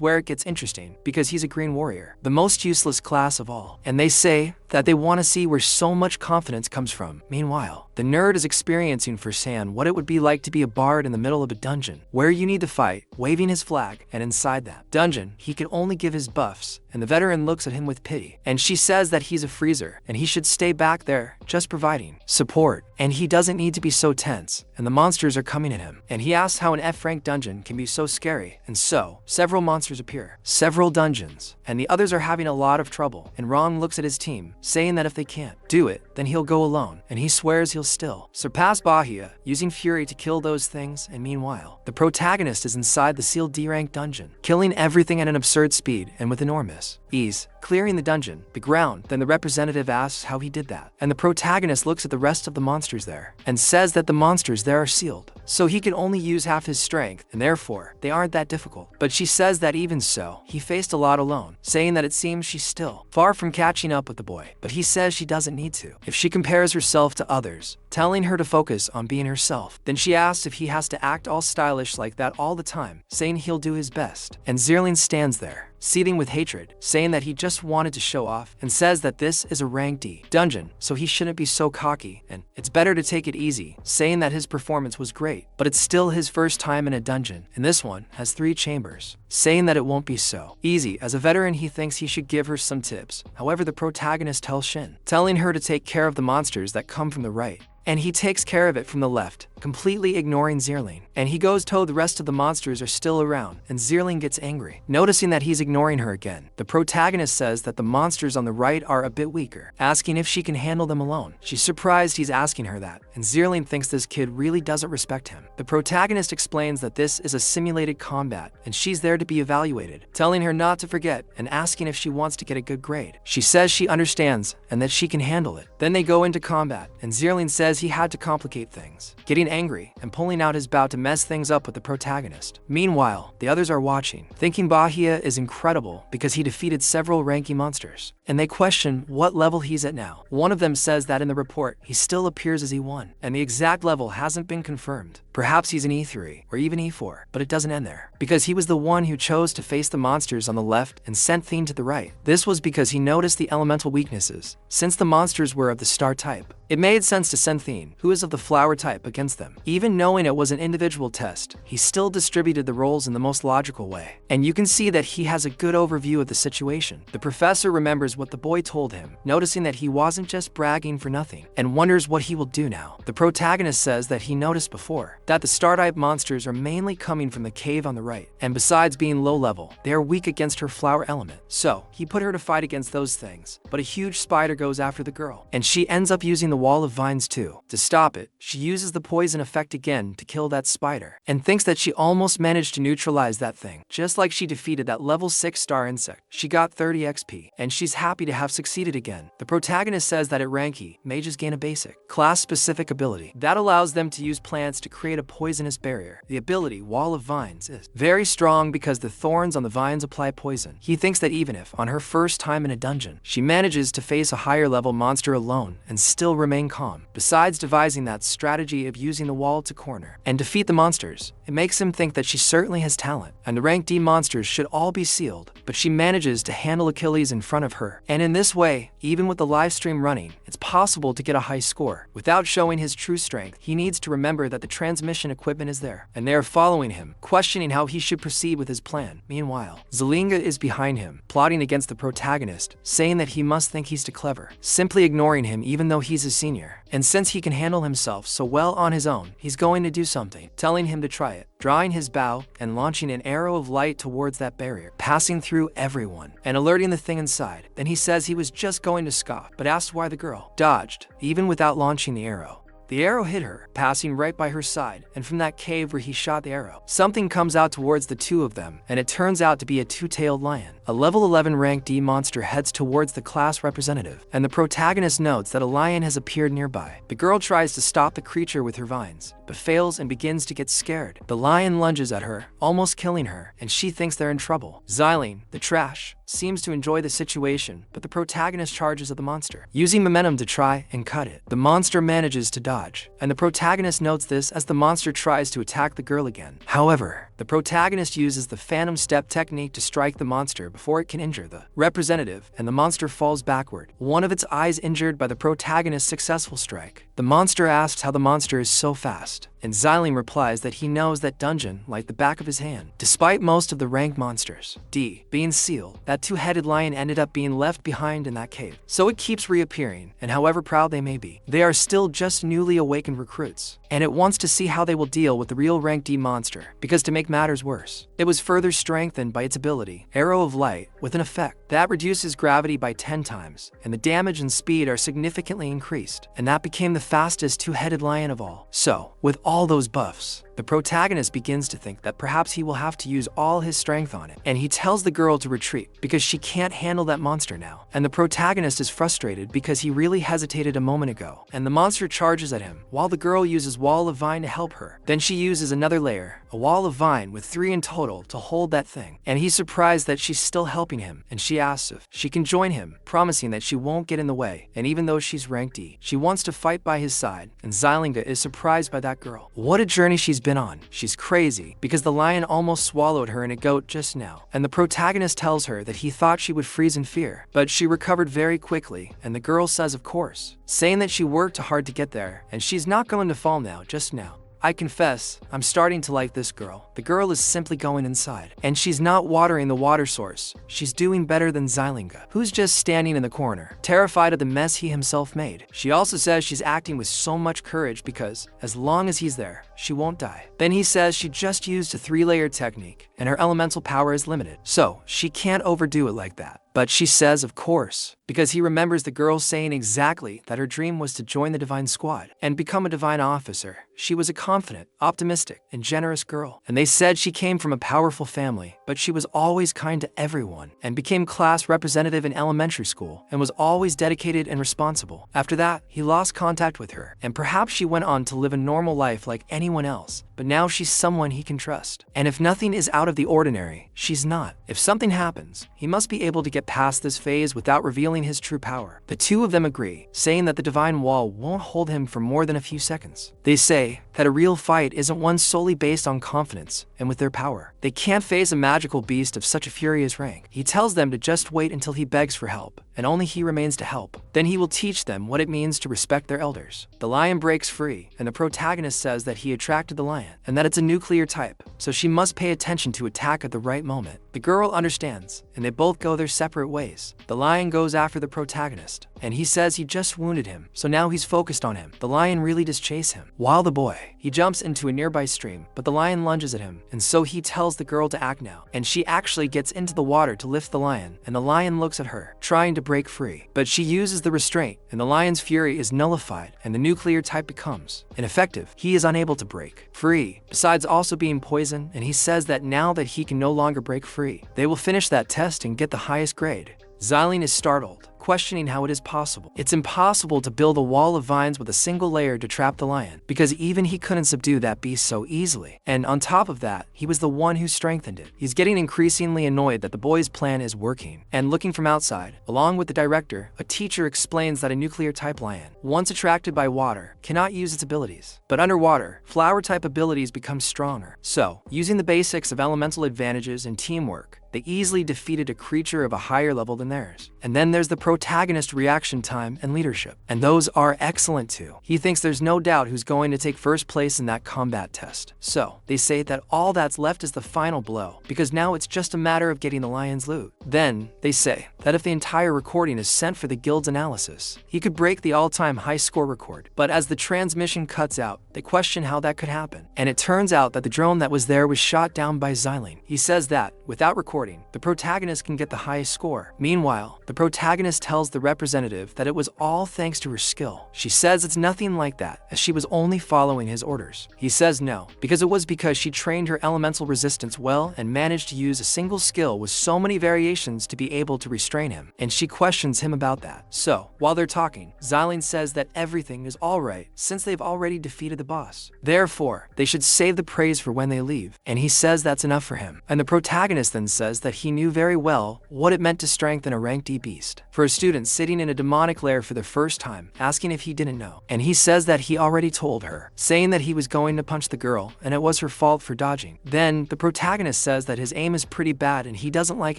Speaker 1: where it gets interesting, because he's a green warrior, the most useless class of all. And they say that they want to see where so much confidence comes from. Meanwhile, the nerd is experiencing firsthand what it would be like to be a bard in the middle of a dungeon, where you need to fight, waving his flag, and inside that dungeon, he can only give his buffs, and the veteran looks at him with pity. And she says that he's a freezer, and he should stay back there, just providing support, and he doesn't need to be so tense, and the monsters are coming at him. And he asks how an F-rank dungeon can be so scary, and so, several monsters appear, several dungeons, and the others are having a lot of trouble, and Ron looks at his team, saying that if they can't do it, then he'll go alone, and he swears he'll still surpass Bahia, using fury to kill those things. And meanwhile, the protagonist is inside the sealed D-rank dungeon, killing everything at an absurd speed and with enormous ease, clearing the dungeon, the ground. Then the representative asks how he did that, and the protagonist looks at the rest of the monsters there, and says that the monsters there are sealed, so he can only use half his strength, and therefore, they aren't that difficult. But she says that even so, he faced a lot alone, saying that it seems she's still far from catching up with the boy, but he says she doesn't need to if she compares herself to others, telling her to focus on being herself. Then she asks if he has to act all stylish like that all the time, saying he'll do his best. And Zirling stands there, seething with hatred, saying that he just wanted to show off, and says that this is a rank D dungeon, so he shouldn't be so cocky, and it's better to take it easy, saying that his performance was great, but it's still his first time in a dungeon, and this one has 3 chambers, saying that it won't be so easy. As a veteran, he thinks he should give her some tips. However, the protagonist tells Shin, telling her to take care of the monsters that come from the right, and he takes care of it from the left, completely ignoring Zirling. And he goes told the rest of the monsters are still around, and Zirling gets angry, noticing that he's ignoring her again. The protagonist says that the monsters on the right are a bit weaker, asking if she can handle them alone. She's surprised he's asking her that, and Zirling thinks this kid really doesn't respect him. The protagonist explains that this is a simulated combat, and she's there to be evaluated, telling her not to forget, and asking if she wants to get a good grade. She says she understands, and that she can handle it. Then they go into combat, and Zirling says because he had to complicate things, getting angry and pulling out his bow to mess things up with the protagonist. Meanwhile, the others are watching, thinking Bahia is incredible because he defeated several ranky monsters, and they question what level he's at now. One of them says that in the report, he still appears as E1, and the exact level hasn't been confirmed. Perhaps he's an E3 or even E4, but it doesn't end there, because he was the one who chose to face the monsters on the left and sent Thien to the right. This was because he noticed the elemental weaknesses, since the monsters were of the star type. It made sense to send Thien, who is of the flower type, against them. Even knowing it was an individual test, he still distributed the roles in the most logical way. And you can see that he has a good overview of the situation. The professor remembers what the boy told him, noticing that he wasn't just bragging for nothing, and wonders what he will do now. The protagonist says that he noticed before that the star-type monsters are mainly coming from the cave on the right, and besides being low level, they are weak against her flower element. So, he put her to fight against those things, but a huge spider goes after the girl, and she ends up using the wall of vines too. To stop it, she uses the poison effect again to kill that spider, and thinks that she almost managed to neutralize that thing. Just like she defeated that level 6 star insect, she got 30 XP, and she's happy to have succeeded again. The protagonist says that at rank E, mages gain a basic, class-specific ability that allows them to use plants to create a poisonous barrier. The ability, Wall of Vines, is very strong because the thorns on the vines apply poison. He thinks that even if, on her first time in a dungeon, she manages to face a higher level monster alone and still remain calm, besides devising that strategy of using the wall to corner and defeat the monsters, it makes him think that she certainly has talent, and the rank D monsters should all be sealed, but she manages to handle Achilles in front of her. And in this way, even with the live stream running, it's possible to get a high score. Without showing his true strength, he needs to remember that the transmission equipment is there, and they are following him, questioning how he should proceed with his plan. Meanwhile, Zelinga is behind him, plotting against the protagonist, saying that he must think he's too clever, simply ignoring him even though he's a senior. And since he can handle himself so well on his own, he's going to do something, telling him to try it, drawing his bow and launching an arrow of light towards that barrier, passing through everyone and alerting the thing inside. Then he says he was just going to scoff, but asks why the girl dodged, even without launching the arrow. The arrow hit her, passing right by her side, and from that cave where he shot the arrow, something comes out towards the two of them, and it turns out to be a two-tailed lion. A level 11 rank D monster heads towards the class representative, and the protagonist notes that a lion has appeared nearby. The girl tries to stop the creature with her vines, but fails and begins to get scared. The lion lunges at her, almost killing her, and she thinks they're in trouble. Xylene, the trash, seems to enjoy the situation, but the protagonist charges at the monster, using momentum to try and cut it. The monster manages to dodge, and the protagonist notes this as the monster tries to attack the girl again. However, the protagonist uses the phantom step technique to strike the monster before it can injure the representative, and the monster falls backward, one of its eyes injured by the protagonist's successful strike. The monster asks how the monster is so fast, and Xylene replies that he knows that dungeon like the back of his hand. Despite most of the rank monsters, D, being sealed, that two-headed lion ended up being left behind in that cave. So it keeps reappearing, and however proud they may be, they are still just newly awakened recruits, and it wants to see how they will deal with the real rank D monster, because to make matters worse, it was further strengthened by its ability, Arrow of Light, with an effect that reduces gravity by 10 times, and the damage and speed are significantly increased, and that became the fastest two-headed lion of all. So, with all those buffs, the protagonist begins to think that perhaps he will have to use all his strength on it, and he tells the girl to retreat because she can't handle that monster now. And the protagonist is frustrated because he really hesitated a moment ago, and the monster charges at him, while the girl uses Wall of Vine to help her. Then she uses another layer, a Wall of Vine with 3 in total, to hold that thing, and he's surprised that she's still helping him, and she asks if she can join him, promising that she won't get in the way, and even though she's rank D, she wants to fight by his side, and Xylinga is surprised by that girl. What a journey she's been on. She's crazy because the lion almost swallowed her in a goat just now, and the protagonist tells her that he thought she would freeze in fear, but she recovered very quickly, and the girl says of course, saying that she worked hard to get there, and she's not going to fall now, just now. I confess, I'm starting to like this girl. The girl is simply going inside, and she's not watering the water source. She's doing better than Xylinga, who's just standing in the corner, terrified of the mess he himself made. She also says she's acting with so much courage because, as long as he's there, she won't die. Then he says she just used a 3-layer technique and her elemental power is limited, so she can't overdo it like that. But she says of course, because he remembers the girl saying exactly that her dream was to join the Divine Squad and become a Divine Officer. She was a confident, optimistic, and generous girl. And they said she came from a powerful family, but she was always kind to everyone and became class representative in elementary school and was always dedicated and responsible. After that, he lost contact with her, and perhaps she went on to live a normal life like anyone else. But now she's someone he can trust. And if nothing is out of the ordinary, she's not. If something happens, he must be able to get past this phase without revealing his true power. The two of them agree, saying that the Divine Wall won't hold him for more than a few seconds. They say that a real fight isn't one solely based on confidence and with their power. They can't face a magical beast of such a furious rank. He tells them to just wait until he begs for help, and only he remains to help. Then he will teach them what it means to respect their elders. The lion breaks free, and the protagonist says that he attracted the lion, and that it's a nuclear type, so she must pay attention to attack at the right moment. The girl understands, and they both go their separate ways. The lion goes after the protagonist, and he says he just wounded him, so now he's focused on him. The lion really does chase him. While the boy, he jumps into a nearby stream, but the lion lunges at him, and so he tells the girl to act now, and she actually gets into the water to lift the lion, and the lion looks at her, trying to break free. But she uses the restraint, and the lion's fury is nullified, and the nuclear type becomes ineffective. He is unable to break free, besides also being poisoned, and he says that now that he can no longer break free, they will finish that test and get the highest grade. Xialing is startled, questioning how it is possible. It's impossible to build a wall of vines with a single layer to trap the lion, because even he couldn't subdue that beast so easily. And on top of that, he was the one who strengthened it. He's getting increasingly annoyed that the boy's plan is working. And looking from outside, along with the director, a teacher explains that a nuclear type lion, once attracted by water, cannot use its abilities. But underwater, flower type abilities become stronger. So, using the basics of elemental advantages and teamwork, they easily defeated a creature of a higher level than theirs. And then there's the protagonist reaction time and leadership, and those are excellent too. He thinks there's no doubt who's going to take first place in that combat test. So, they say that all that's left is the final blow, because now it's just a matter of getting the lion's loot. Then, they say that if the entire recording is sent for the guild's analysis, he could break the all-time high score record. But as the transmission cuts out, they question how that could happen. And it turns out that the drone that was there was shot down by Xialing. He says that, without recording, the protagonist can get the highest score. Meanwhile, the protagonist tells the representative that it was all thanks to her skill. She says it's nothing like that, as she was only following his orders. He says no, because it was because she trained her elemental resistance well and managed to use a single skill with so many variations to be able to restrain him, and she questions him about that. So, while they're talking, Xialing says that everything is alright since they've already defeated the boss. Therefore, they should save the praise for when they leave, and he says that's enough for him. And the protagonist then says that he knew very well what it meant to strengthen a rank D beast. For a student sitting in a demonic lair for the first time, asking if he didn't know. And he says that he already told her, saying that he was going to punch the girl and it was her fault for dodging. Then, the protagonist says that his aim is pretty bad and he doesn't like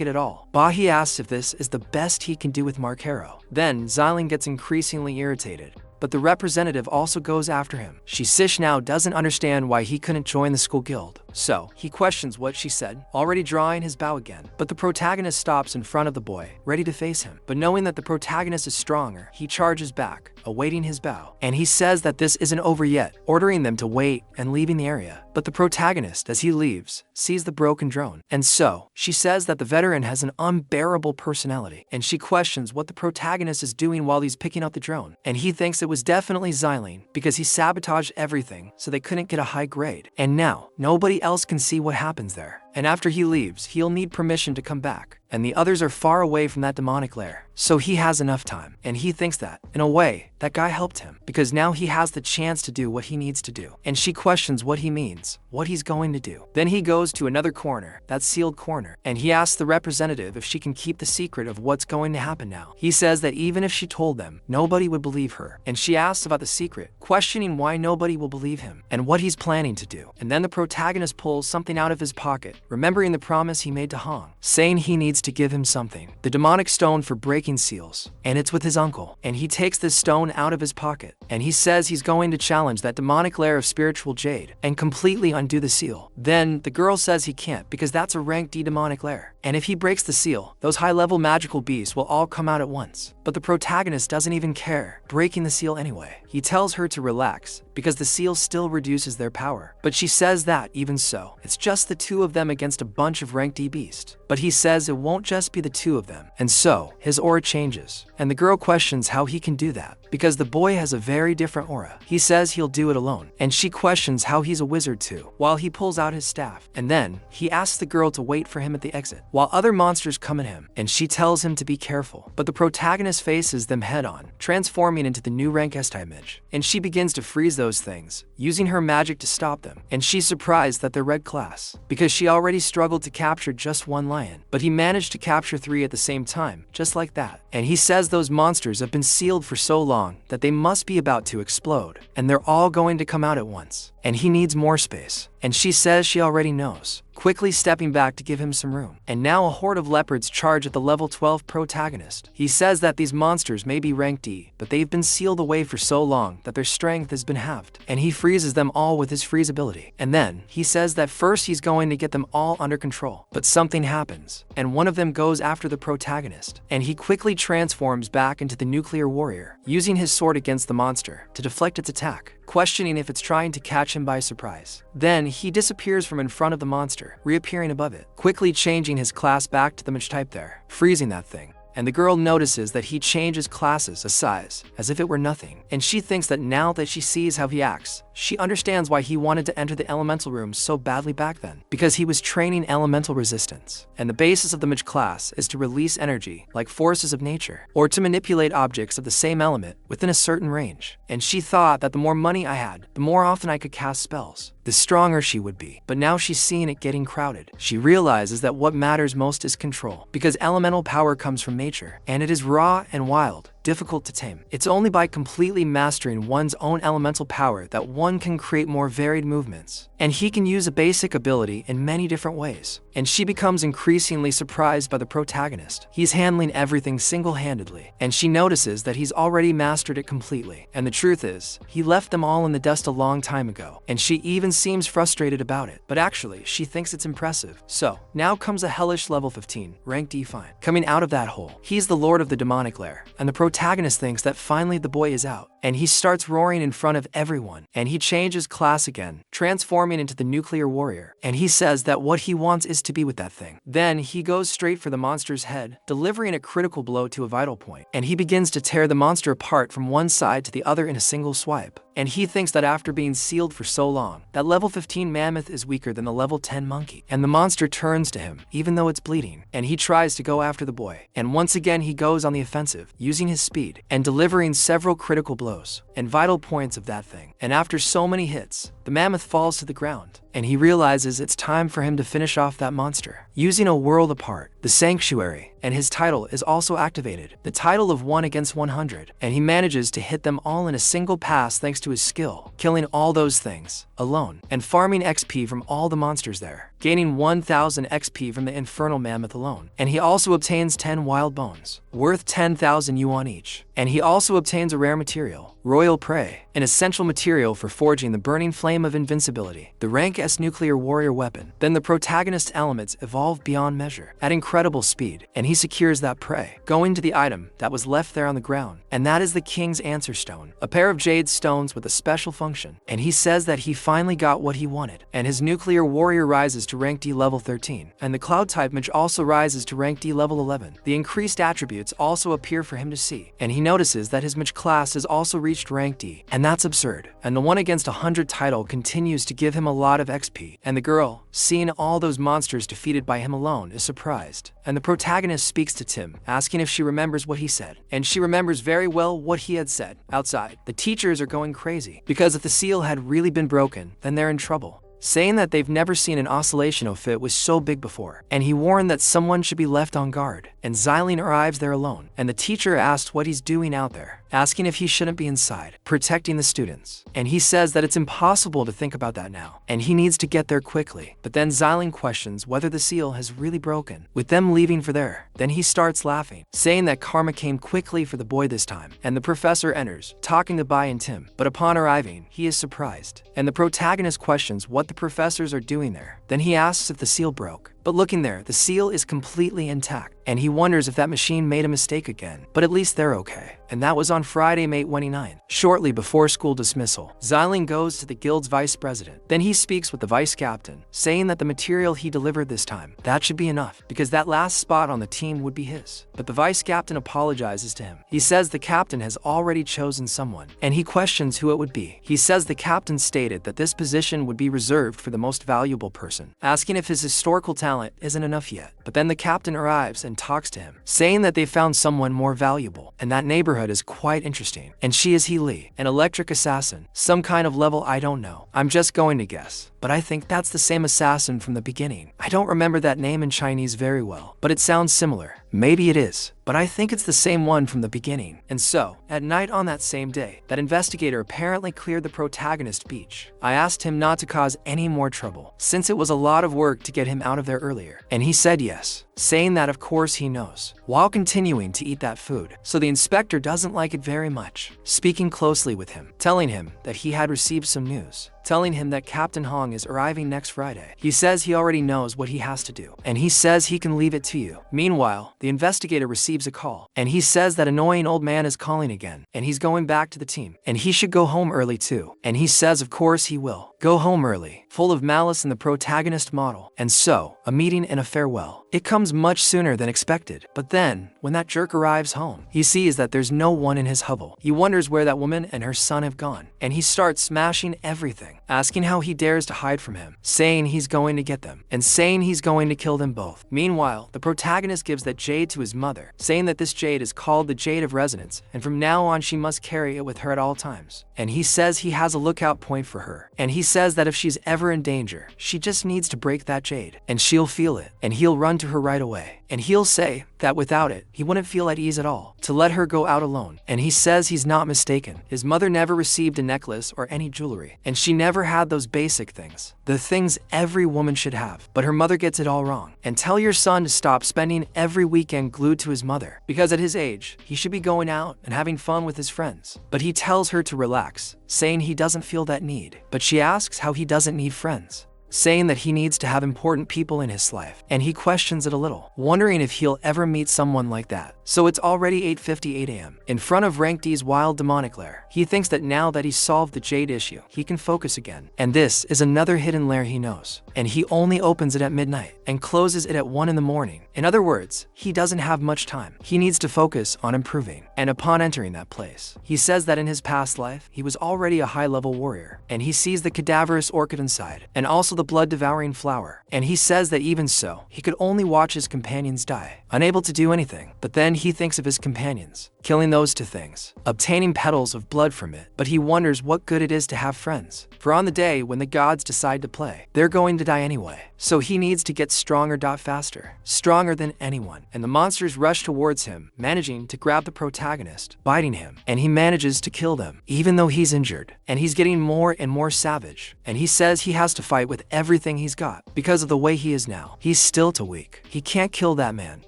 Speaker 1: it at all. Bahi asks if this is the best he can do with Marcaro. Then, Xialing gets increasingly irritated, but the representative also goes after him. Shish now doesn't understand why he couldn't join the school guild. So, he questions what she said, already drawing his bow again. But the protagonist stops in front of the boy, ready to face him. But knowing that the protagonist is stronger, he charges back, awaiting his bow. And he says that this isn't over yet, ordering them to wait and leaving the area. But the protagonist, as he leaves, sees the broken drone. And so, she says that the veteran has an unbearable personality. And she questions what the protagonist is doing while he's picking up the drone. And he thinks it was definitely Xialing, because he sabotaged everything so they couldn't get a high grade. And now, nobody else can see what happens there. And after he leaves, he'll need permission to come back. And the others are far away from that demonic lair. So he has enough time. And he thinks that, in a way, that guy helped him. Because now he has the chance to do what he needs to do. And she questions what he means, what he's going to do. Then he goes to another corner, that sealed corner. And he asks the representative if she can keep the secret of what's going to happen now. He says that even if she told them, nobody would believe her. And she asks about the secret, questioning why nobody will believe him, and what he's planning to do. And then the protagonist pulls something out of his pocket, remembering the promise he made to Hong, saying he needs to give him something, the demonic stone for breaking seals, and it's with his uncle. And he takes this stone out of his pocket, and he says he's going to challenge that demonic lair of spiritual jade and completely undo the seal. Then the girl says he can't because that's a rank D demonic lair. and if he breaks the seal, those high-level magical beasts will all come out at once. But the protagonist doesn't even care, breaking the seal anyway. He tells her to relax, because the seal still reduces their power. But she says that, even so, it's just the two of them against a bunch of ranked D beasts. But he says it won't just be the two of them. And so, his aura changes. And the girl questions how he can do that, because the boy has a very different aura. He says he'll do it alone. And she questions how he's a wizard too, while he pulls out his staff. And then, he asks the girl to wait for him at the exit, while other monsters come at him. And she tells him to be careful. But the protagonist faces them head-on, transforming into the new rank S image. And she begins to freeze those things, using her magic to stop them. And she's surprised that they're red class, because she already struggled to capture just one lion. But he managed to capture 3 at the same time, just like that. And he says those monsters have been sealed for so long that they must be about to explode, and they're all going to come out at once. And he needs more space. And she says she already knows, quickly stepping back to give him some room. And now a horde of leopards charge at the level 12 protagonist. He says that these monsters may be rank D, but they've been sealed away for so long that their strength has been halved. And he freezes them all with his freeze ability. And then, he says that first he's going to get them all under control. But something happens, and one of them goes after the protagonist. And he quickly transforms back into the nuclear warrior, using his sword against the monster to deflect its attack, questioning if it's trying to catch him by surprise. Then, he disappears from in front of the monster, reappearing above it, quickly changing his class back to the mage type there, freezing that thing. And the girl notices that he changes classes a size, as if it were nothing. And she thinks that now that she sees how he acts, she understands why he wanted to enter the elemental room so badly back then, because he was training elemental resistance. And the basis of the mage class is to release energy, like forces of nature, or to manipulate objects of the same element within a certain range. And she thought that the more money I had, the more often I could cast spells, the stronger she would be. But now she's seeing it getting crowded. She realizes that what matters most is control, because elemental power comes from nature, and it is raw and wild, difficult to tame. It's only by completely mastering one's own elemental power that one can create more varied movements. And he can use a basic ability in many different ways. And she becomes increasingly surprised by the protagonist. He's handling everything single-handedly, and she notices that he's already mastered it completely. And the truth is, he left them all in the dust a long time ago, and she even seems frustrated about it. But actually, she thinks it's impressive. So, now comes a hellish level 15, rank D fine. Coming out of that hole, he's the lord of the demonic lair, and the protagonist thinks that finally the boy is out. And he starts roaring in front of everyone, and he changes class again, transforming into the nuclear warrior. And he says that what he wants is to be with that thing. Then he goes straight for the monster's head, delivering a critical blow to a vital point. And he begins to tear the monster apart from one side to the other in a single swipe. And he thinks that after being sealed for so long, that level 15 mammoth is weaker than the level 10 monkey. And the monster turns to him, even though it's bleeding. And he tries to go after the boy. And once again he goes on the offensive, using his speed, and delivering several critical blows and vital points of that thing. And after so many hits, the mammoth falls to the ground, and he realizes it's time for him to finish off that monster. Using a world apart, the sanctuary, and his title is also activated, the title of 1 against 100, and he manages to hit them all in a single pass thanks to his skill, killing all those things, alone, and farming XP from all the monsters there, gaining 1000 XP from the infernal mammoth alone. And he also obtains 10 wild bones, worth 10,000 yuan each. And he also obtains a rare material, royal prey, an essential material for forging the burning flame of invincibility, the rank S nuclear warrior weapon. Then the protagonist's elements evolve beyond measure, at incredible speed, and he secures that prey, going to the item that was left there on the ground, and that is the king's answer stone, a pair of jade stones with a special function. And he says that he finally got what he wanted, and his nuclear warrior rises to rank D level 13, and the cloud type mage also rises to rank D level 11. The increased attributes also appear for him to see, and he notices that his mage class has also reached rank D, and that's absurd. And the 1 against 100 title continues to give him a lot of XP, and the girl, seeing all those monsters defeated by him alone, is surprised. And the protagonist speaks to Tim, asking if she remembers what he said, and she remembers very well what he had said. Outside, the teachers are going crazy, because if the seal had really been broken, then they're in trouble, saying that they've never seen an oscillation fit was so big before, and he warned that someone should be left on guard. and Xiling arrives there alone, and the teacher asks what he's doing out there, asking if he shouldn't be inside, protecting the students. And he says that it's impossible to think about that now, and he needs to get there quickly. But then Xiling questions whether the seal has really broken, with them leaving for there. Then he starts laughing, saying that karma came quickly for the boy this time, and the professor enters, talking to Bai and Tim. But upon arriving, he is surprised, and the protagonist questions what the professors are doing there. Then he asks if the seal broke. But looking there, the seal is completely intact, and he wonders if that machine made a mistake again. But at least they're okay. And that was on Friday, May 29th, shortly before school dismissal. Xiling goes to the guild's vice president. Then he speaks with the vice captain, saying that the material he delivered this time, that should be enough, because that last spot on the team would be his. But the vice captain apologizes to him. He says the captain has already chosen someone, and he questions who it would be. He says the captain stated that this position would be reserved for the most valuable person, asking if his historical talent isn't enough yet. But then the captain arrives and talks to him, saying that they found someone more valuable, and that neighborhood is quite interesting. And she is He Li, an electric assassin, some kind of level I don't know. I'm just going to guess, but I think that's the same assassin from the beginning. I don't remember that name in Chinese very well, but it sounds similar. Maybe it is, but I think it's the same one from the beginning. And so, at night on that same day, that investigator apparently cleared the protagonist's beach. I asked him not to cause any more trouble, since it was a lot of work to get him out of there earlier, and he said yes, saying that of course he knows, while continuing to eat that food. So the inspector doesn't like it very much, speaking closely with him, telling him that he had received some news, telling him that Captain Hong is arriving next Friday. He says he already knows what he has to do, and he says he can leave it to you. Meanwhile, the investigator receives a call, and he says that annoying old man is calling again, and he's going back to the team, and he should go home early too. And he says of course he will go home early, full of malice in the protagonist model. And so, a meeting and a farewell. It comes much sooner than expected. But then, when that jerk arrives home, he sees that there's no one in his hovel. He wonders where that woman and her son have gone, and he starts smashing everything, asking how he dares to hide from him, saying he's going to get them, and saying he's going to kill them both. Meanwhile, the protagonist gives that jade to his mother, saying that this jade is called the Jade of Resonance, and from now on she must carry it with her at all times. And he says he has a lookout point for her, and he says that if she's ever in danger, she just needs to break that jade, and she'll feel it, and he'll run to her right away. And he'll say that without it, he wouldn't feel at ease at all to let her go out alone. And he says he's not mistaken. His mother never received a necklace or any jewelry, and she never had those basic things, the things every woman should have. But her mother gets it all wrong. And tell your son to stop spending every weekend glued to his mother, because at his age, he should be going out and having fun with his friends. But he tells her to relax, saying he doesn't feel that need. But she asks how he doesn't need friends, saying that he needs to have important people in his life, and he questions it a little, wondering if he'll ever meet someone like that. So it's already 8:58 a.m. in front of Rank D's wild demonic lair. He thinks that now that he's solved the jade issue, he can focus again. And this is another hidden lair he knows, and he only opens it at midnight and closes it at 1 in the morning. In other words, he doesn't have much time. He needs to focus on improving. And upon entering that place, he says that in his past life, he was already a high-level warrior, and he sees the cadaverous orchid inside, and also the blood-devouring flower. And he says that even so, he could only watch his companions die, unable to do anything. But then he thinks of his companions, killing those two things, obtaining petals of blood from it. But he wonders what good it is to have friends, for on the day when the gods decide to play, they're going to die anyway. So he needs to get stronger faster, stronger than anyone. And the monsters rush towards him, managing to grab the protagonist, biting him, and he manages to kill them, even though he's injured. And he's getting more and more savage, and he says he has to fight with everything he's got, because of the way he is now. He's still too weak. He can't kill that man,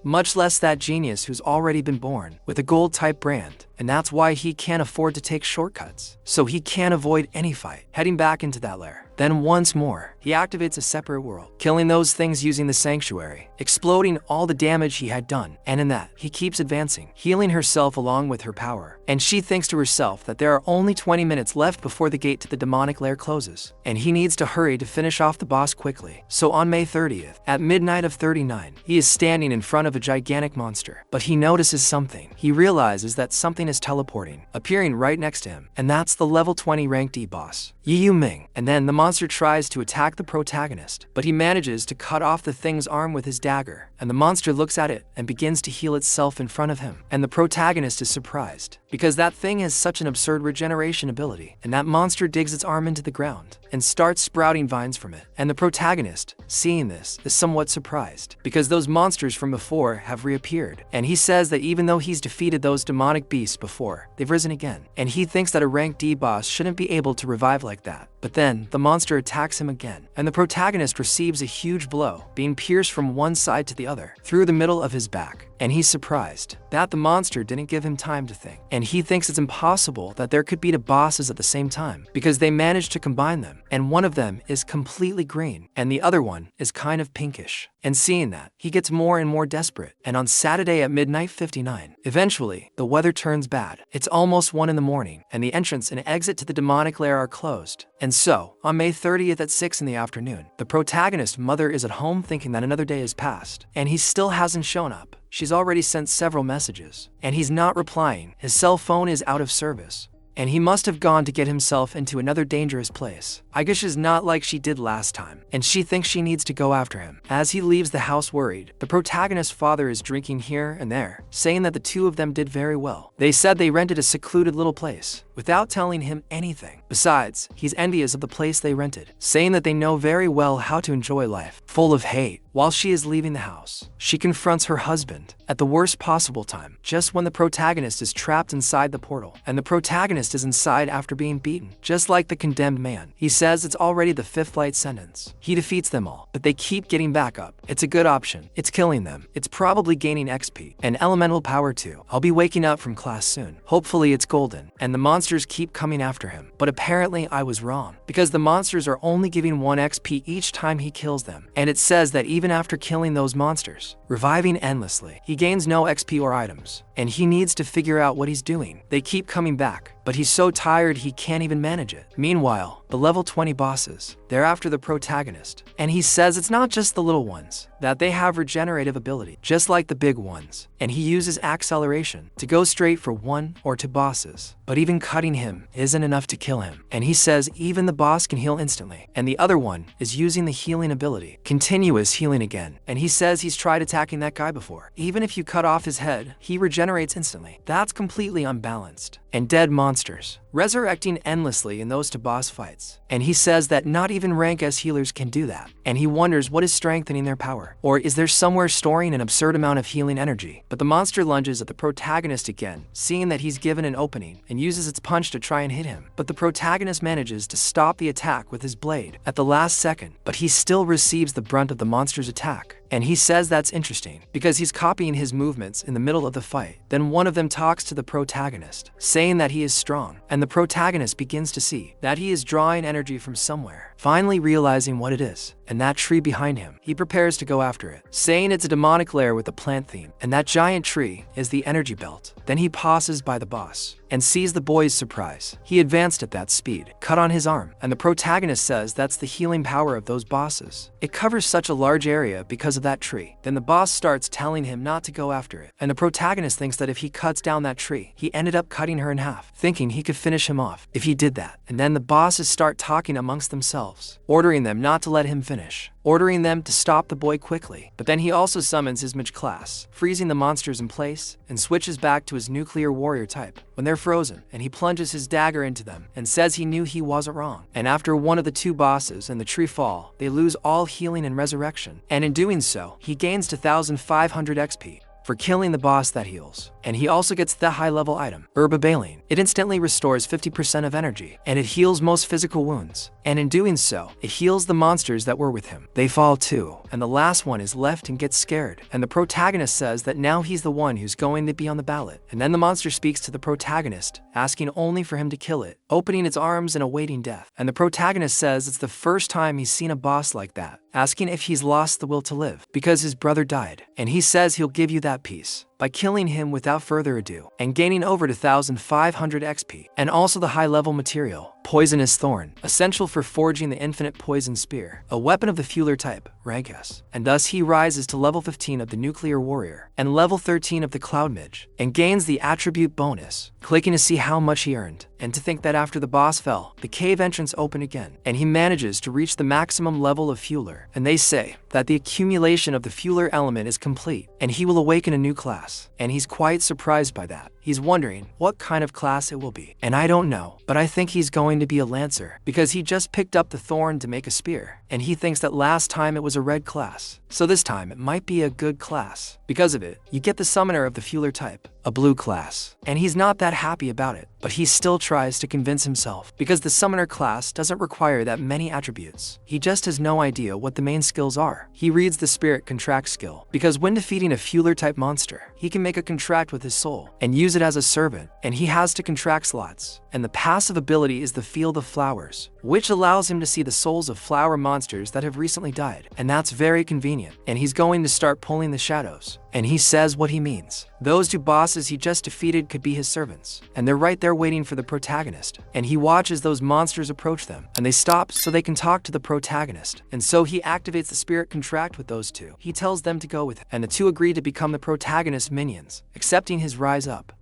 Speaker 1: much less that genius who's already been born with a gold-type brand. And that's why he can't afford to take shortcuts. So he can't avoid any fight, heading back into that lair. Then once more, he activates a separate world, killing those things using the sanctuary, exploding all the damage he had done. And in that, he keeps advancing, healing herself along with her power. And she thinks to herself that there are only 20 minutes left before the gate to the demonic lair closes, and he needs to hurry to finish off the boss quickly. So on May 30th, at midnight of 39, he is standing in front of a gigantic monster, but he notices something. He realizes that something is teleporting, appearing right next to him, and that's the level 20 rank D boss, Yu Ming. And then the monster tries to attack attack the protagonist, but he manages to cut off the thing's arm with his dagger, and the monster looks at it and begins to heal itself in front of him. And the protagonist is surprised, because that thing has such an absurd regeneration ability, and that monster digs its arm into the ground and starts sprouting vines from it. And the protagonist, seeing this, is somewhat surprised, because those monsters from before have reappeared, and he says that even though he's defeated those demonic beasts before, they've risen again, and he thinks that a rank D boss shouldn't be able to revive like that. But then, the monster attacks him again, and the protagonist receives a huge blow, being pierced from one side to the other, through the middle of his back. And he's surprised that the monster didn't give him time to think. And he thinks it's impossible that there could be two bosses at the same time, because they managed to combine them, and one of them is completely green, and the other one is kind of pinkish. And seeing that, he gets more and more desperate, and on Saturday at midnight 59, eventually, the weather turns bad. It's almost 1 in the morning, and the entrance and exit to the demonic lair are closed. And so, on May 30th at 6 in the afternoon, the protagonist's mother is at home thinking that another day has passed, and he still hasn't shown up. She's already sent several messages, and he's not replying. His cell phone is out of service, and he must have gone to get himself into another dangerous place. I guess she's not like she did last time, and she thinks she needs to go after him. As he leaves the house worried, the protagonist's father is drinking here and there, saying that the two of them did very well. They said they rented a secluded little place, without telling him anything. Besides, he's envious of the place they rented, saying that they know very well how to enjoy life. Full of hate, while she is leaving the house, she confronts her husband at the worst possible time, just when the protagonist is trapped inside the portal, and the protagonist is inside after being beaten, just like the condemned man. He says it's already the 5th light sentence. He defeats them all, but they keep getting back up. It's a good option. It's killing them. It's probably gaining XP and elemental power too. I'll be waking up from class soon. Hopefully it's golden, and the monsters keep coming after him. But apparently I was wrong, because the monsters are only giving 1 XP each time he kills them. And it says that even after killing those monsters, reviving endlessly, he gains no XP or items, and he needs to figure out what he's doing. They keep coming back, but he's so tired he can't even manage it. Meanwhile, the level 20 bosses, they're after the protagonist, and he says it's not just the little ones, that they have regenerative ability, just like the big ones, and he uses acceleration to go straight for 1 or 2 bosses. But even cutting him isn't enough to kill him, and he says even the boss can heal instantly, and the other one is using the healing ability, continuous healing again, and he says he's tried attacking that guy before. Even if you cut off his head, he regenerates instantly. That's completely unbalanced. And dead monsters, resurrecting endlessly in those 2 boss fights. And he says that not even rank S healers can do that, and he wonders what is strengthening their power, or is there somewhere storing an absurd amount of healing energy. But the monster lunges at the protagonist again, seeing that he's given an opening, and uses its punch to try and hit him. But the protagonist manages to stop the attack with his blade at the last second, but he still receives the brunt of the monster's attack. And he says that's interesting, because he's copying his movements in the middle of the fight. Then one of them talks to the protagonist, saying that he is strong, and the protagonist begins to see that he is drawing energy from somewhere. Finally realizing what it is, and that tree behind him, he prepares to go after it, saying it's a demonic lair with a plant theme, and that giant tree is the energy belt. Then he passes by the boss, and sees the boy's surprise. He advanced at that speed, cut on his arm, and the protagonist says that's the healing power of those bosses. It covers such a large area because of that tree. Then the boss starts telling him not to go after it, and the protagonist thinks that if he cuts down that tree, he ended up cutting her in half, thinking he could finish him off if he did that. And then the bosses start talking amongst themselves, ordering them not to let him finish, ordering them to stop the boy quickly. But then he also summons his mage class, freezing the monsters in place, and switches back to his nuclear warrior type when they're frozen, and he plunges his dagger into them and says he knew he wasn't wrong. And after one of the 2 bosses and the tree fall, they lose all healing and resurrection, and in doing so, he gains 2,500 XP for killing the boss that heals. And he also gets the high-level item, Herba Baleen. It instantly restores 50% of energy, and it heals most physical wounds. And in doing so, it heals the monsters that were with him. They fall too, and the last one is left and gets scared. And the protagonist says that now he's the one who's going to be on the ballot. And then the monster speaks to the protagonist, asking only for him to kill it, opening its arms and awaiting death. And the protagonist says it's the first time he's seen a boss like that, asking if he's lost the will to live because his brother died. And he says he'll give you that piece, by killing him without further ado, and gaining over 2,500 XP, and also the high-level material, Poisonous Thorn, essential for forging the infinite poison spear, a weapon of the Fueler type, rank S. And thus he rises to level 15 of the Nuclear Warrior, and level 13 of the Cloud Mage, and gains the attribute bonus, clicking to see how much he earned, and to think that after the boss fell, the cave entrance opened again, and he manages to reach the maximum level of Fueler, and they say that the accumulation of the Fueler element is complete, and he will awaken a new class, and he's quite surprised by that. He's wondering what kind of class it will be. And I don't know, but I think he's going to be a Lancer, because he just picked up the thorn to make a spear, and he thinks that last time it was a red class, so this time it might be a good class. Because of it, you get the Summoner of the Fueler type, a blue class, and he's not that happy about it, but he still tries to convince himself, because the Summoner class doesn't require that many attributes. He just has no idea what the main skills are. He reads the Spirit Contract skill, because when defeating a Fueler type monster, he can make a contract with his soul, and use it as a servant, and he has to contract slots. And the passive ability is the Field of Flowers, which allows him to see the souls of flower monsters that have recently died, and that's very convenient, and he's going to start pulling the shadows. And he says what he means. Those two bosses he just defeated could be his servants, and they're right there waiting for the protagonist. And he watches those monsters approach them, and they stop so they can talk to the protagonist. And so he activates the spirit contract with those two. He tells them to go with him, and the two agree to become the protagonist's minions, accepting his rise up.